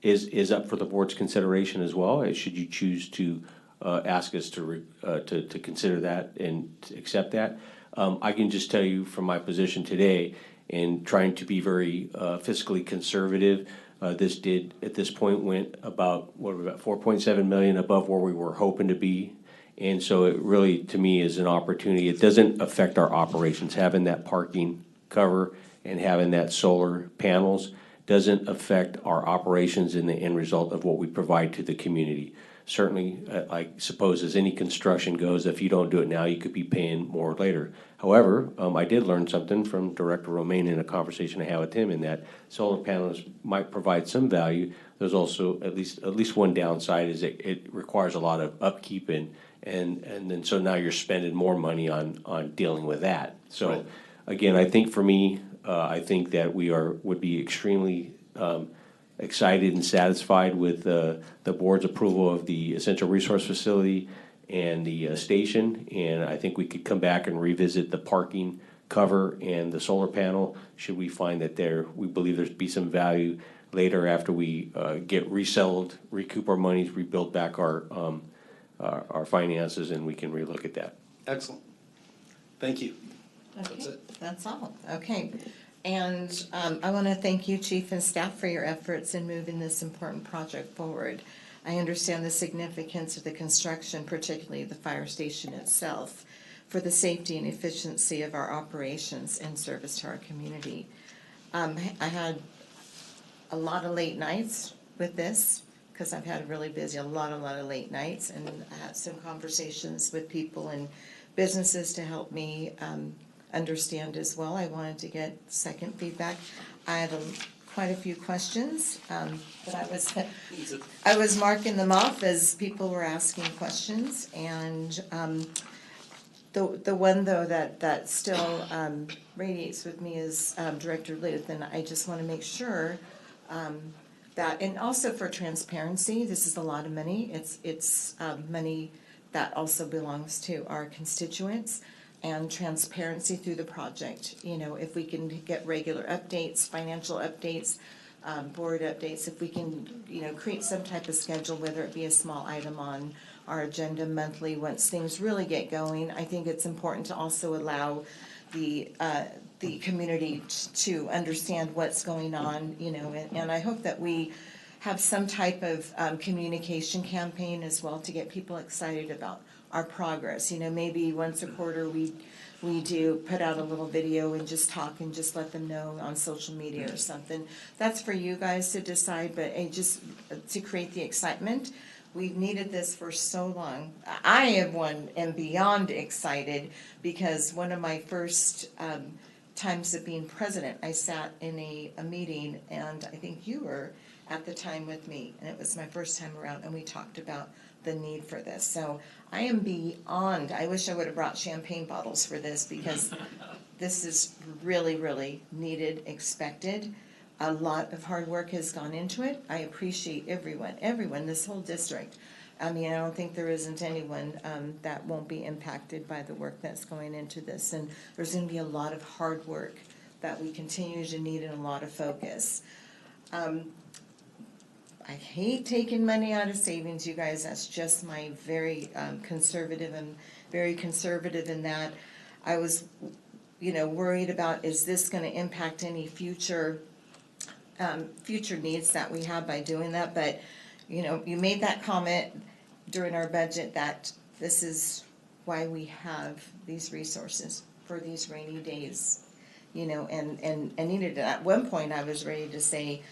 is up for the board's consideration as well, should you choose to ask us to consider that and to accept that. I can just tell you from my position today, in trying to be very fiscally conservative, this did, at this point, went about 4.7 million above where we were hoping to be. And so it really, to me, is an opportunity. It doesn't affect our operations. Having that parking cover and having that solar panels doesn't affect our operations in the end result of what we provide to the community. Certainly, I suppose as any construction goes, if you don't do it now, you could be paying more later. However, I did learn something from Director Romaine in a conversation I had with him, in that solar panels might provide some value. There's also at least one downside, is it requires a lot of upkeep, and then so now you're spending more money on dealing with that. So right. Again, I think for me, I think that we would be extremely excited and satisfied with the board's approval of the Essential Resource Facility and the station, and I think we could come back and revisit the parking cover and the solar panel should we find that we believe there's be some value later after we get resettled, recoup our monies, rebuild back our finances, and we can relook at that. Excellent. Thank you. Okay, that's it. That's all. Okay. And I want to thank you, Chief and staff, for your efforts in moving this important project forward. I understand the significance of the construction, particularly the fire station itself, for the safety and efficiency of our operations and service to our community. I had a lot of late nights with this, because I've had really busy, a lot of late nights, and I had some conversations with people and businesses to help me understand as well. I wanted to get second feedback. I had quite a few questions, but I was marking them off as people were asking questions, and the one though that still radiates with me is Director Luth, and I just want to make sure that, and also for transparency, this is a lot of money. It's money that also belongs to our constituents, and transparency through the project. If we can get regular updates, financial updates, board updates, if we can, create some type of schedule, whether it be a small item on our agenda monthly once things really get going. I think it's important to also allow the community to understand what's going on, and I hope that we have some type of communication campaign as well to get people excited about our progress. Maybe once a quarter we do put out a little video and just talk and just let them know on social media or something. That's for you guys to decide, but just to create the excitement. We've needed this for so long. I am beyond excited, because one of my first times of being president, I sat in a meeting, and I think you were at the time with me, and it was my first time around, and we talked about the need for this. So I am beyond, I wish I would have brought champagne bottles for this, because this is really, really needed, expected. A lot of hard work has gone into it. I appreciate everyone, this whole district. I don't think there isn't anyone that won't be impacted by the work that's going into this. And there's going to be a lot of hard work that we continue to need, and a lot of focus. I hate taking money out of savings, you guys. That's just my very conservative, and very conservative in that. I was worried about, is this gonna impact any future needs that we have by doing that? But, you made that comment during our budget that this is why we have these resources for these rainy days, and needed it. At one point, I was ready to say,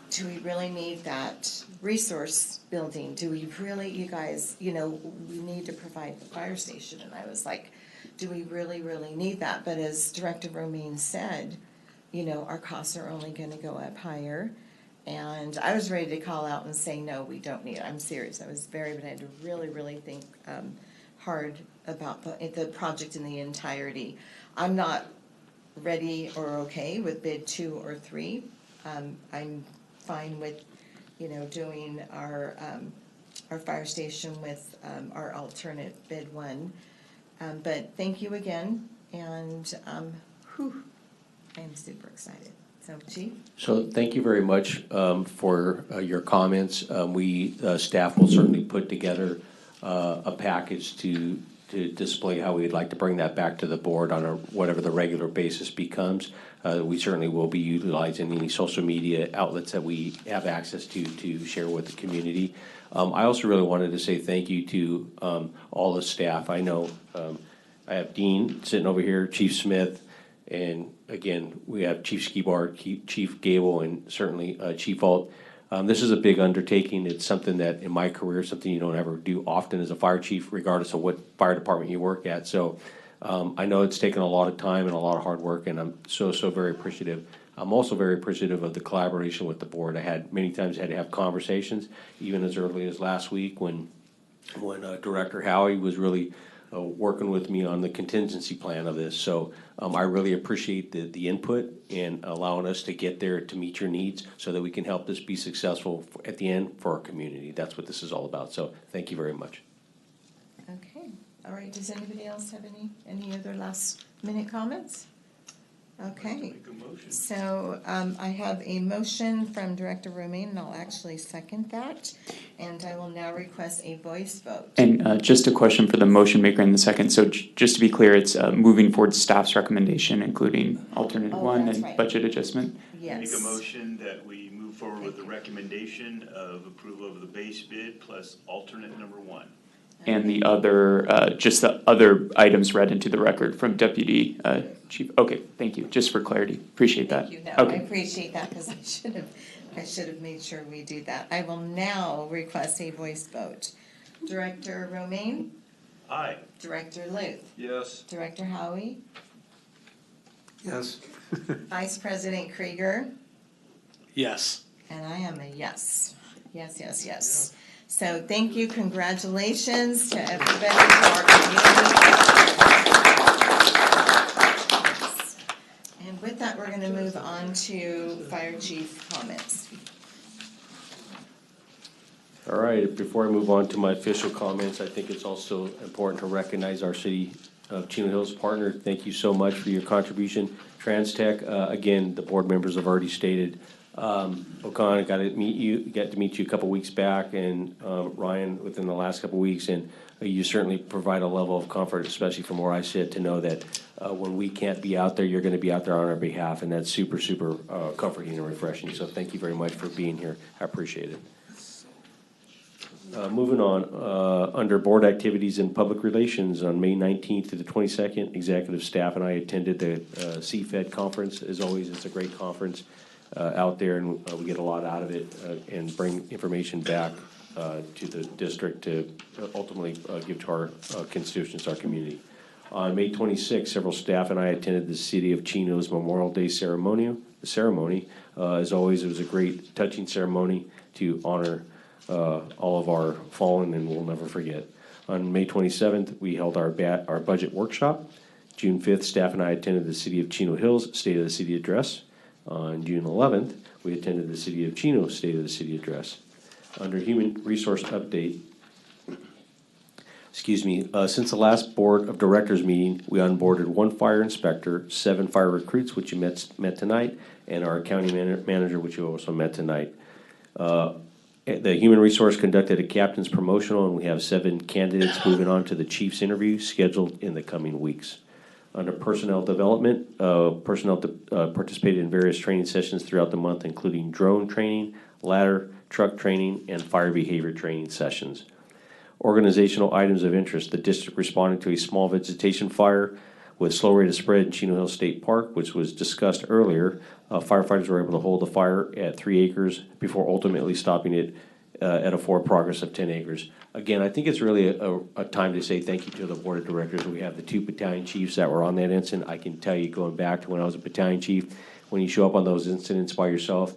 do we really need that resource building? Do we really, you guys, we need to provide the fire station. And I was like, do we really, really need that? But as Director Romaine said, our costs are only gonna go up higher. And I was ready to call out and say, no, we don't need it. I'm serious. I but I had to really, really think hard about the project in the entirety. I'm not ready or okay with bid 2 or 3. I'm fine with, doing our fire station with our alternate bid 1. But thank you again, and I am super excited. So, Chief? So thank you very much for your comments. We, staff will certainly put together a package to display how we'd like to bring that back to the board on whatever the regular basis becomes. We certainly will be utilizing any social media outlets that we have access to share with the community. I also really wanted to say thank you to all the staff. I know I have Dean sitting over here, Chief Smith, and again, we have Chief Skibar, Chief Gable, and certainly Chief Alt. This is a big undertaking. It's something that in my career, something you don't ever do often as a fire chief, regardless of what fire department you work at. So I know it's taken a lot of time and a lot of hard work, and I'm so very appreciative. I'm also very appreciative of the collaboration with the board. I had many times had to have conversations, even as early as last week when Director Howie was really working with me on the contingency plan of this. So I really appreciate the input and allowing us to get there to meet your needs so that we can help this be successful at the end for our community. That's what this is all about. So thank you very much. Okay. All right. Does anybody else have any other last minute comments? Okay. So I have a motion from Director Romaine, and I'll actually second that. And I will now request a voice vote. And just a question for the motion maker in the second. So just to be clear, it's moving forward staff's recommendation, including alternate 1 and right. budget adjustment. Yes. Make a motion that we move forward with the recommendation of approval of the base bid plus alternate number 1. And the other, just the other items read into the record from Deputy Chief. Okay, thank you. Just for clarity. Appreciate that. Thank you. No, Okay. I appreciate that because I should have made sure we do that. I will now request a voice vote. Director Romaine? Aye. Director Luth? Yes. Director Howie? Yes. Vice President Krieger? Yes. And I am a yes. Yes, yes, yes. So thank you, congratulations to everybody, to our community. And with that, we're going to move on to Fire Chief comments. All right, before I move on to my official comments, I think it's also important to recognize our City of Chino Hills partner. Thank you so much for your contribution. TransTech, again, the board members have already stated, Okan, got to meet you a couple weeks back, and Ryan within the last couple weeks, and you certainly provide a level of comfort, especially from where I sit, to know that when we can't be out there, you're going to be out there on our behalf, and that's super comforting and refreshing. So thank you very much for being here. I appreciate it. Moving on, under board activities and public relations, on May 19th to the 22nd, executive staff and I attended the CFED conference. As always, it's a great conference out there, and we get a lot out of it and bring information back to the district to ultimately give to our constituents, our community. On May 26th, several staff and I attended the City of Chino's Memorial Day ceremony. As always, it was a great, touching ceremony to honor all of our fallen, and we'll never forget. On May 27th, we held our budget workshop. June 5th, staff and I attended the City of Chino Hills State of the City Address. On June 11th, we attended the City of Chino State of the City Address. Under Human Resource Update, since the last Board of Directors meeting, we onboarded 1 fire inspector, 7 fire recruits, which you met tonight, and our county manager, which you also met tonight. The Human Resource conducted a captain's promotional, and we have 7 candidates moving on to the chief's interview scheduled in the coming weeks. Under personnel development, personnel participated in various training sessions throughout the month, including drone training, ladder truck training, and fire behavior training sessions. Organizational items of interest: the district responded to a small vegetation fire with slow rate of spread in Chino Hills State Park, which was discussed earlier. Firefighters were able to hold the fire at 3 acres before ultimately stopping it at a forward progress of 10 acres. Again, I think it's really a time to say thank you to the board of directors. We have the 2 battalion chiefs that were on that incident. I can tell you, going back to when I was a battalion chief, when you show up on those incidents by yourself,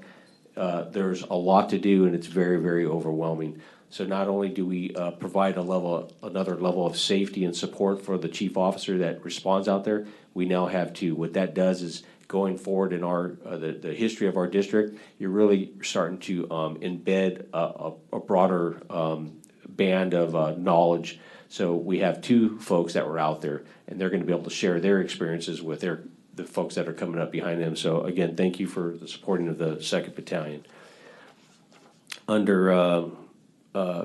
there's a lot to do, and it's very, very overwhelming. So not only do we provide another level of safety and support for the chief officer that responds out there, we now have 2. What that does is, going forward in our the history of our district, you're really starting to embed a broader band of knowledge. So we have 2 folks that were out there, and they're going to be able to share their experiences with the folks that are coming up behind them. So again, thank you for the supporting of the 2nd Battalion. Under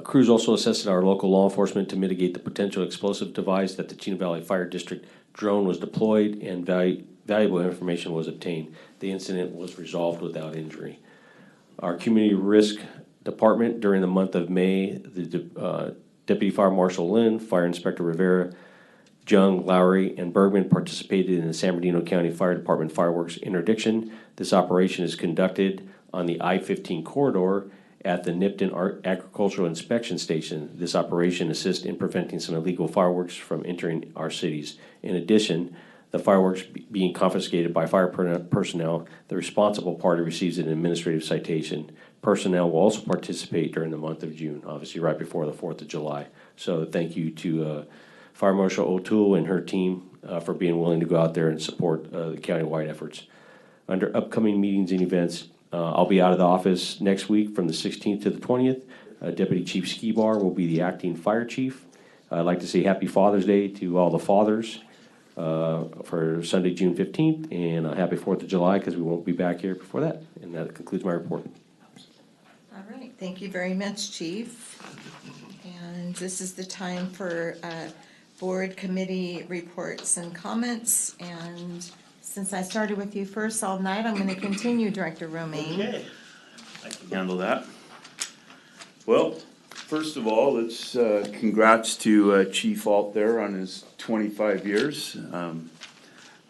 crews also assisted our local law enforcement to mitigate the potential explosive device that the Chino Valley Fire District drone was deployed, and valuable information was obtained. The incident was resolved without injury. Our community risk department, during the month of May, the Deputy Fire Marshal Lynn, Fire Inspector Rivera, Jung, Lowry, and Bergman participated in the San Bernardino County Fire Department fireworks interdiction. This operation is conducted on the I-15 corridor at the Nipton Agricultural Inspection Station. This operation assists in preventing some illegal fireworks from entering our cities. In addition, the fireworks being confiscated by fire personnel, the responsible party receives an administrative citation. Personnel will also participate during the month of June, obviously right before the 4th of July. So thank you to Fire Marshal O'Toole and her team for being willing to go out there and support the countywide efforts. Under upcoming meetings and events, I'll be out of the office next week from the 16th to the 20th. Deputy Chief Skibar will be the acting fire chief. I'd like to say Happy Father's Day to all the fathers for Sunday, June 15th, and Happy 4th of July, because we won't be back here before that. And that concludes my report. All right, thank you very much, Chief. And this is the time for board committee reports and comments. And since I started with you first all night, I'm going to continue, Director Romaine. Okay, I can handle that. Well, first of all, let's congrats to Chief Alt there on his 25 years.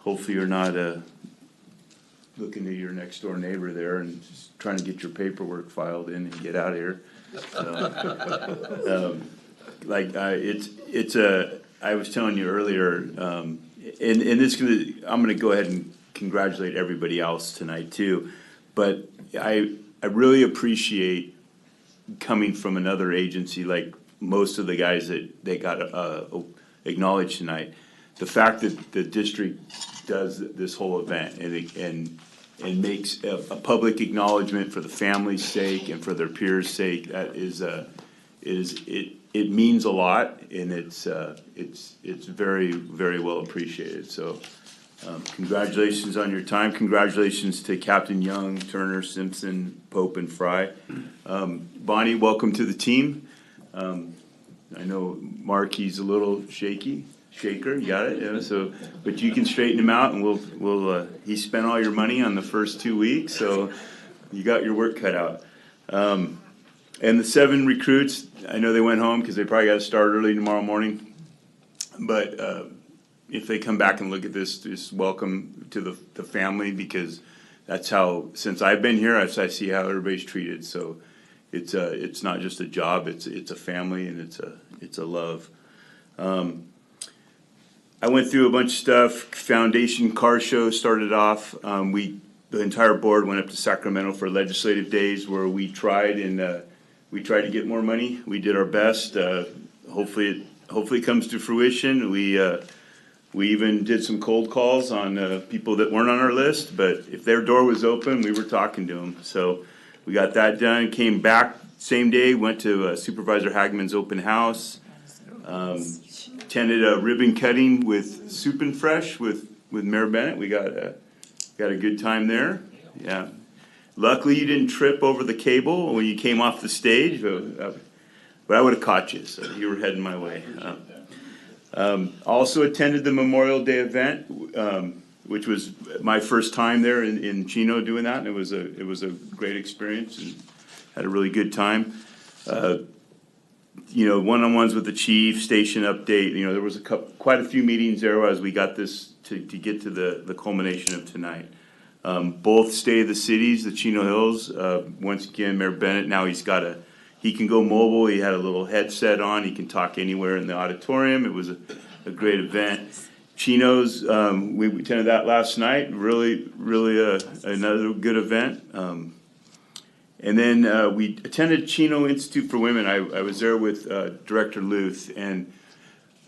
Hopefully you're not looking to your next door neighbor there and just trying to get your paperwork filed in and get out of here. I was telling you earlier, and I'm gonna go ahead and congratulate everybody else tonight too, but I really appreciate coming from another agency, like most of the guys that they got acknowledged tonight. The fact that the district does this whole event and makes a public acknowledgement for the family's sake and for their peers' sake, that it means a lot, and it's very, very well appreciated. So congratulations on your time. Congratulations to Captain Young, Turner, Simpson, Pope, and Fry. Bonnie, welcome to the team. I know Mark, he's a little shaker, you got it? Yeah, so, but you can straighten him out, and we'll he spent all your money on the first 2 weeks, so you got your work cut out. And the 7 recruits, I know they went home because they probably got to start early tomorrow morning. But if they come back and look at this, just welcome to the family, because that's how, since I've been here, I see how everybody's treated. So it's not just a job, it's a family, and it's a love. I went through a bunch of stuff. Foundation car show started off. The entire board went up to Sacramento for legislative days, where we tried to get more money. We did our best. Hopefully it comes to fruition. We even did some cold calls on people that weren't on our list, but if their door was open, we were talking to them. So we got that done. Came back same day. Went to Supervisor Hagman's open house. Attended a ribbon cutting with Soup and Fresh with Mayor Bennett. We got a good time there. Yeah. Luckily, you didn't trip over the cable when you came off the stage, but I would have caught you, so you were heading my way. Also attended the Memorial Day event, which was my first time there in Chino doing that, and it was a great experience and had a really good time. One-on-ones with the chief, station update, there was quite a few meetings there as we got this to get to the culmination of tonight. Both State of the Cities, the Chino Hills, once again, Mayor Bennett, now he can go mobile, he had a little headset on, he can talk anywhere in the auditorium, it was a great event. Chino's, we attended that last night, really another good event. And then we attended Chino Institute for Women. I was there with Director Luth, and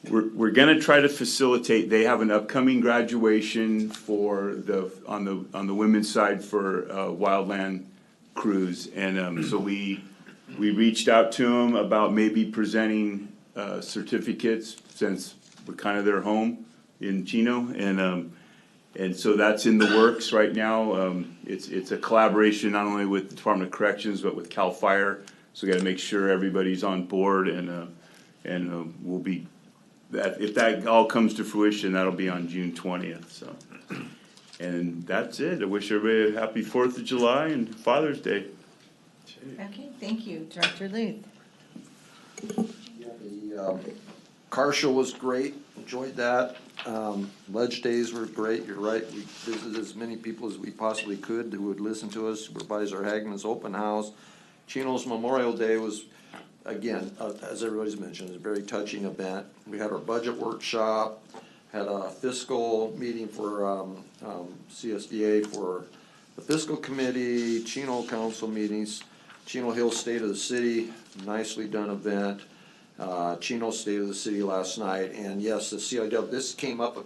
we're going to try to facilitate. They have an upcoming graduation on the women's side for Wildland Cruise, and so we reached out to them about maybe presenting certificates since we're kind of their home in Chino, and so that's in the works right now. It's a collaboration not only with the Department of Corrections but with CAL FIRE. So we got to make sure everybody's on board, and we'll be that if that all comes to fruition, that'll be on June 20th. So, and that's it. I wish everybody a happy 4th of July and Father's Day. Okay, thank you, Director Luth. The car show was great, enjoyed that. Ledge days were great, you're right, we visited as many people as we possibly could who would listen to us. Supervisor Hagman's open house. Chino's Memorial Day was, again, as everybody's mentioned, it was a very touching event. We had our budget workshop, had a fiscal meeting for CSDA for the fiscal committee, Chino council meetings, Chino Hills State of the City, nicely done event. Chino State of the City last night, and yes, the CIW, this came up a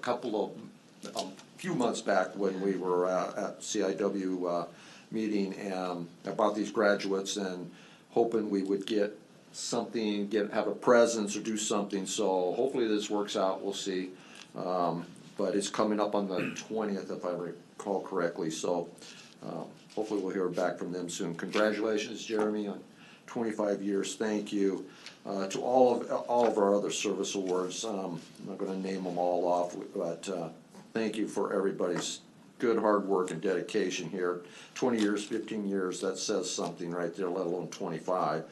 few months back when we were at CIW meeting about these graduates and hoping we would get something, have a presence or do something, so hopefully this works out, we'll see. But it's coming up on the 20th if I recall correctly, so hopefully we'll hear back from them soon. Congratulations, Jeremy, on 25 years, thank you. To all of our other service awards, I'm not gonna name them all off, but thank you for everybody's good hard work and dedication here. 20 years, 15 years, that says something right there, let alone 25.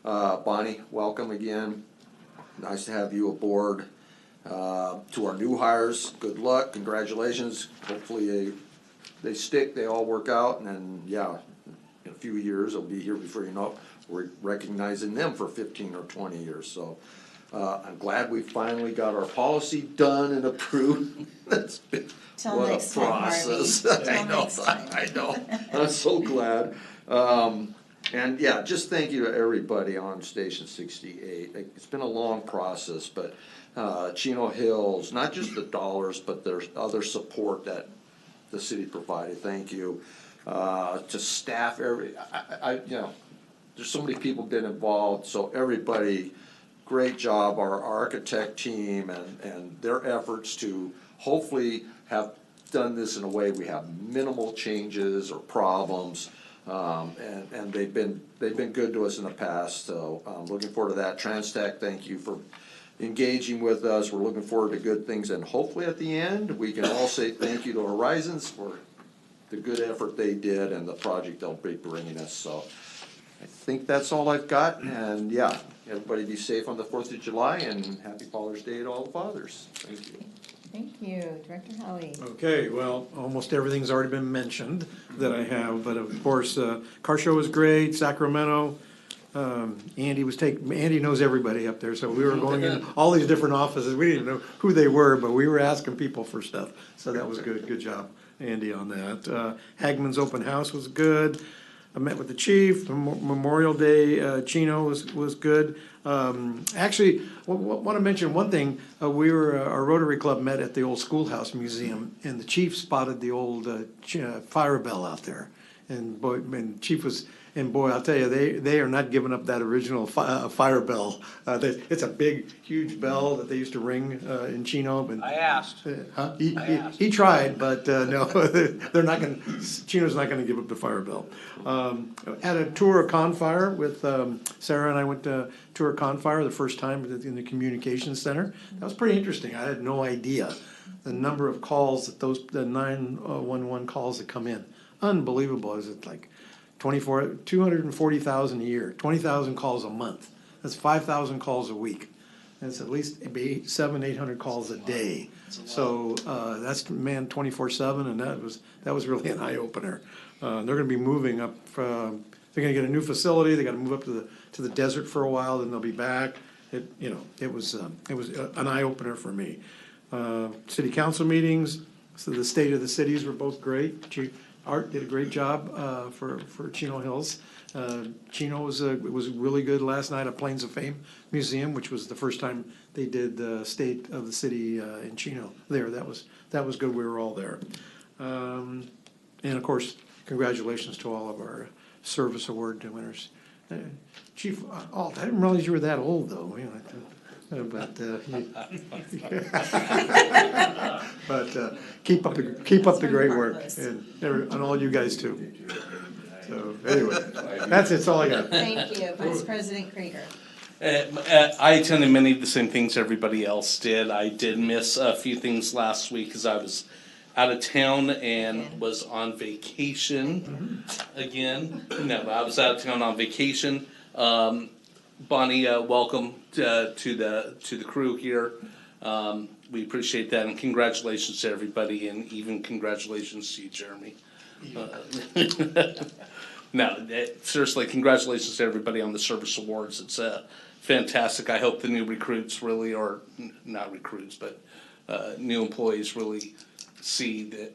Bonnie, welcome again. Nice to have you aboard. To our new hires, good luck, congratulations. Hopefully they stick, they all work out, and then, yeah, in a few years, they'll be here before you know it. We're recognizing them for 15 or 20 years, so I'm glad we finally got our policy done and approved. That's been what a process. I know. I'm so glad. And yeah, just thank you to everybody on Station 68. It's been a long process, but Chino Hills, not just the dollars, but there's other support that the city provided. Thank you to staff. There's so many people been involved, so everybody, great job, our architect team and their efforts to hopefully have done this in a way we have minimal changes or problems. And they've been good to us in the past, so I'm looking forward to that. TransTech, thank you for engaging with us. We're looking forward to good things, and hopefully at the end, we can all say thank you to Horizons for the good effort they did and the project they'll be bringing us, so. I think that's all I've got, and yeah, everybody be safe on the 4th of July, and happy Father's Day to all the fathers. Thank you. Thank you, Director Howie. Okay, well, almost everything's already been mentioned that I have, but of course, car show was great, Sacramento. Andy knows everybody up there, so we were going in all these different offices. We didn't know who they were, but we were asking people for stuff, so that was good. Good job, Andy, on that. Hagman's open house was good. I met with the chief. Memorial Day, Chino was good. Actually, want to mention one thing. Our Rotary Club met at the old Schoolhouse Museum, and the chief spotted the old fire bell out there. And boy, and Chief was, and boy, I'll tell you, they are not giving up that original fire bell. It's a big, huge bell that they used to ring in Chino. But I asked. Huh? I asked. He tried, but no, they're not going. Chino's not going to give up the fire bell. Had a tour of Confire with Sarah and I went to tour of Confire the first time in the communications center. That was pretty interesting. I had no idea the number of calls that the 911 calls that come in. Unbelievable. Is it like 240,000 a year, 20,000 calls a month. That's 5,000 calls a week. That's at least 800 calls a day. So that's manned 24/7, and that was really an eye opener. They're going to be moving up. They're going to get a new facility. They got to move up to the desert for a while, then they'll be back. It was an eye opener for me. City council meetings. So the state of the cities were both great. Art did a great job for Chino Hills. Chino was really good last night at Plains of Fame Museum, which was the first time they did the state of the city in Chino. That was good. We were all there, and of course, congratulations to all of our service award winners. Chief Alt, I didn't realize you were that old, though. But keep up the great work, and all you guys too. So anyway, that's all I got. Thank you, Vice President Krieger. I attended many of the same things everybody else did. I did miss a few things last week because I was out of town and was on vacation again. No, I was out of town on vacation. Bonnie, welcome to the crew here. We appreciate that, and congratulations to everybody, and even congratulations to you, Jeremy. Seriously, congratulations to everybody on the service awards. It's fantastic. I hope the new recruits really, or not recruits, but new employees really see that,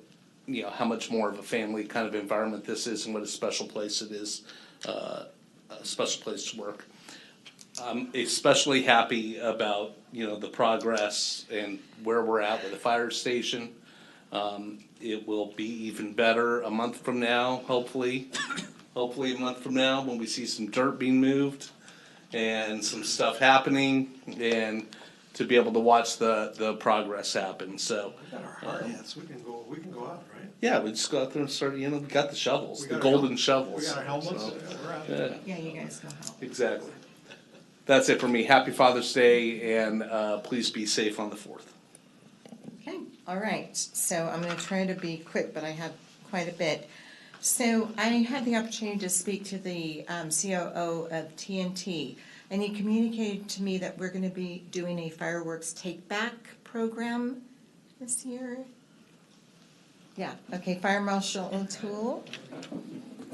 how much more of a family kind of environment this is and what a special place it is, a special place to work. I'm especially happy about, the progress and where we're at with the fire station. It will be even better a month from now, hopefully a month from now, when we see some dirt being moved and some stuff happening, and to be able to watch the progress happen. So We got our hard hats. We can go out, right? yeah, we just go out there and start. We got the shovels, the our golden shovels. We got our helmets. So, We're out. yeah. Yeah, you guys go help. Exactly. That's it for me. Happy Father's Day, and please be safe on the 4th. Okay, all right. So I'm going to try to be quick, but I have quite a bit. So I had the opportunity to speak to the COO of TNT, and he communicated to me that we're going to be doing a fireworks take-back program this year. Yeah, okay, Fire Marshal O'Toole.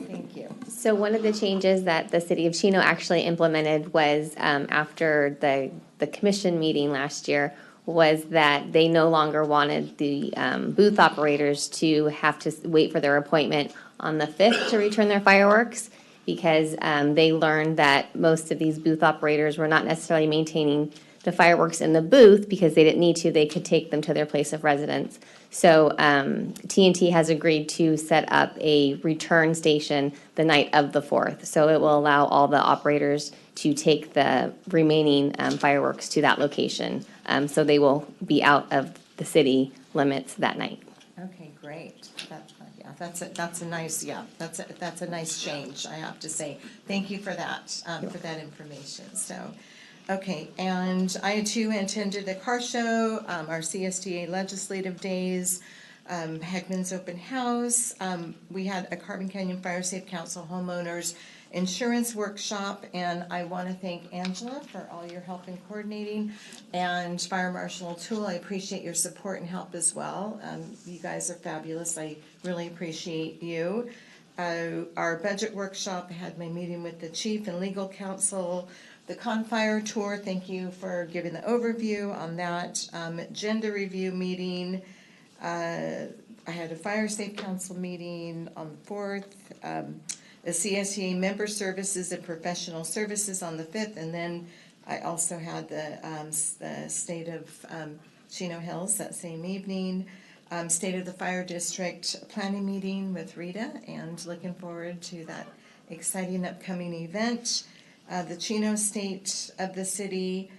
Thank you. So one of the changes that the city of Chino actually implemented was after the commission meeting last year, was that they no longer wanted the booth operators to have to wait for their appointment on the 5th to return their fireworks, because they learned that most of these booth operators were not necessarily maintaining the fireworks in the booth because they didn't need to. They could take them to their place of residence. So TNT has agreed to set up a return station the night of the 4th. So it will allow all the operators to take the remaining fireworks to that location. So they will be out of the city limits that night. Okay, great. That's a nice change, I have to say. Thank you for that information. So, okay, and I too attended the car show, our CSDA legislative days, Heckman's open house. We had a Carbon Canyon Fire Safe Council homeowners insurance workshop, and I want to thank Angela for all your help in coordinating, and Fire Marshal O'Toole, I appreciate your support and help as well. You guys are fabulous. I really appreciate you. Our budget workshop, I had my meeting with the chief and legal counsel. The Confire tour, thank you for giving the overview on that. Gender review meeting. I had a Fire Safe Council meeting on the 4th. The CSEA member services and professional services on the 5th, and then I also had the state of Chino Hills that same evening. State of the Fire District planning meeting with Rita, and looking forward to that exciting upcoming event. The Chino State of the City,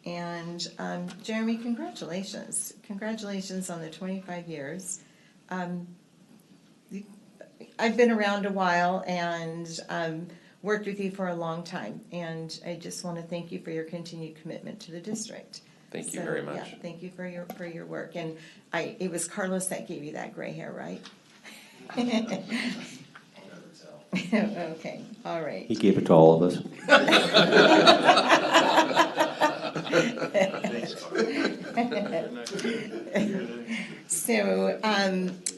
and Jeremy, congratulations. Congratulations on the 25 years. I've been around a while and worked with you for a long time, and I just want to thank you for your continued commitment to the district. Thank you very much. Yeah, thank you for your work. And it was Carlos that gave you that gray hair, right? Okay, all right. He gave it to all of us. So,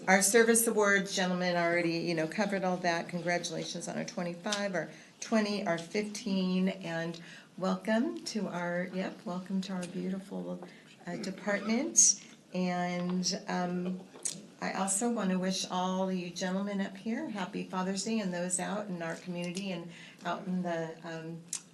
our service awards, gentlemen, already, covered all that. Congratulations on our 25, our 20, our 15, and welcome to our beautiful department. And I also want to wish all you gentlemen up here happy Father's Day, and those out in our community and out in the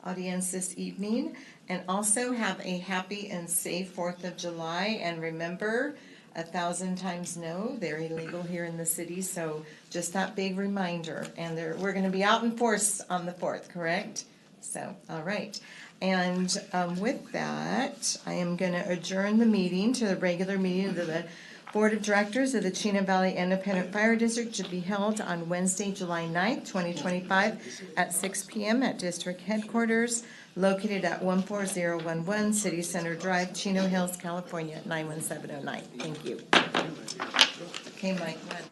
audience this evening. And also have a happy and safe 4th of July. And remember, 1,000 times no, they're illegal here in the city. So just that big reminder. And we're going to be out in force on the 4th, correct? So, all right. And with that, I am going to adjourn the meeting to the regular meeting of the Board of Directors of the Chino Valley Independent Fire District to be held on Wednesday, July 9th, 2025 at 6 p.m. at District Headquarters located at 14011 City Center Drive, Chino Hills, California, 91709. Thank you. Okay, Mike, run.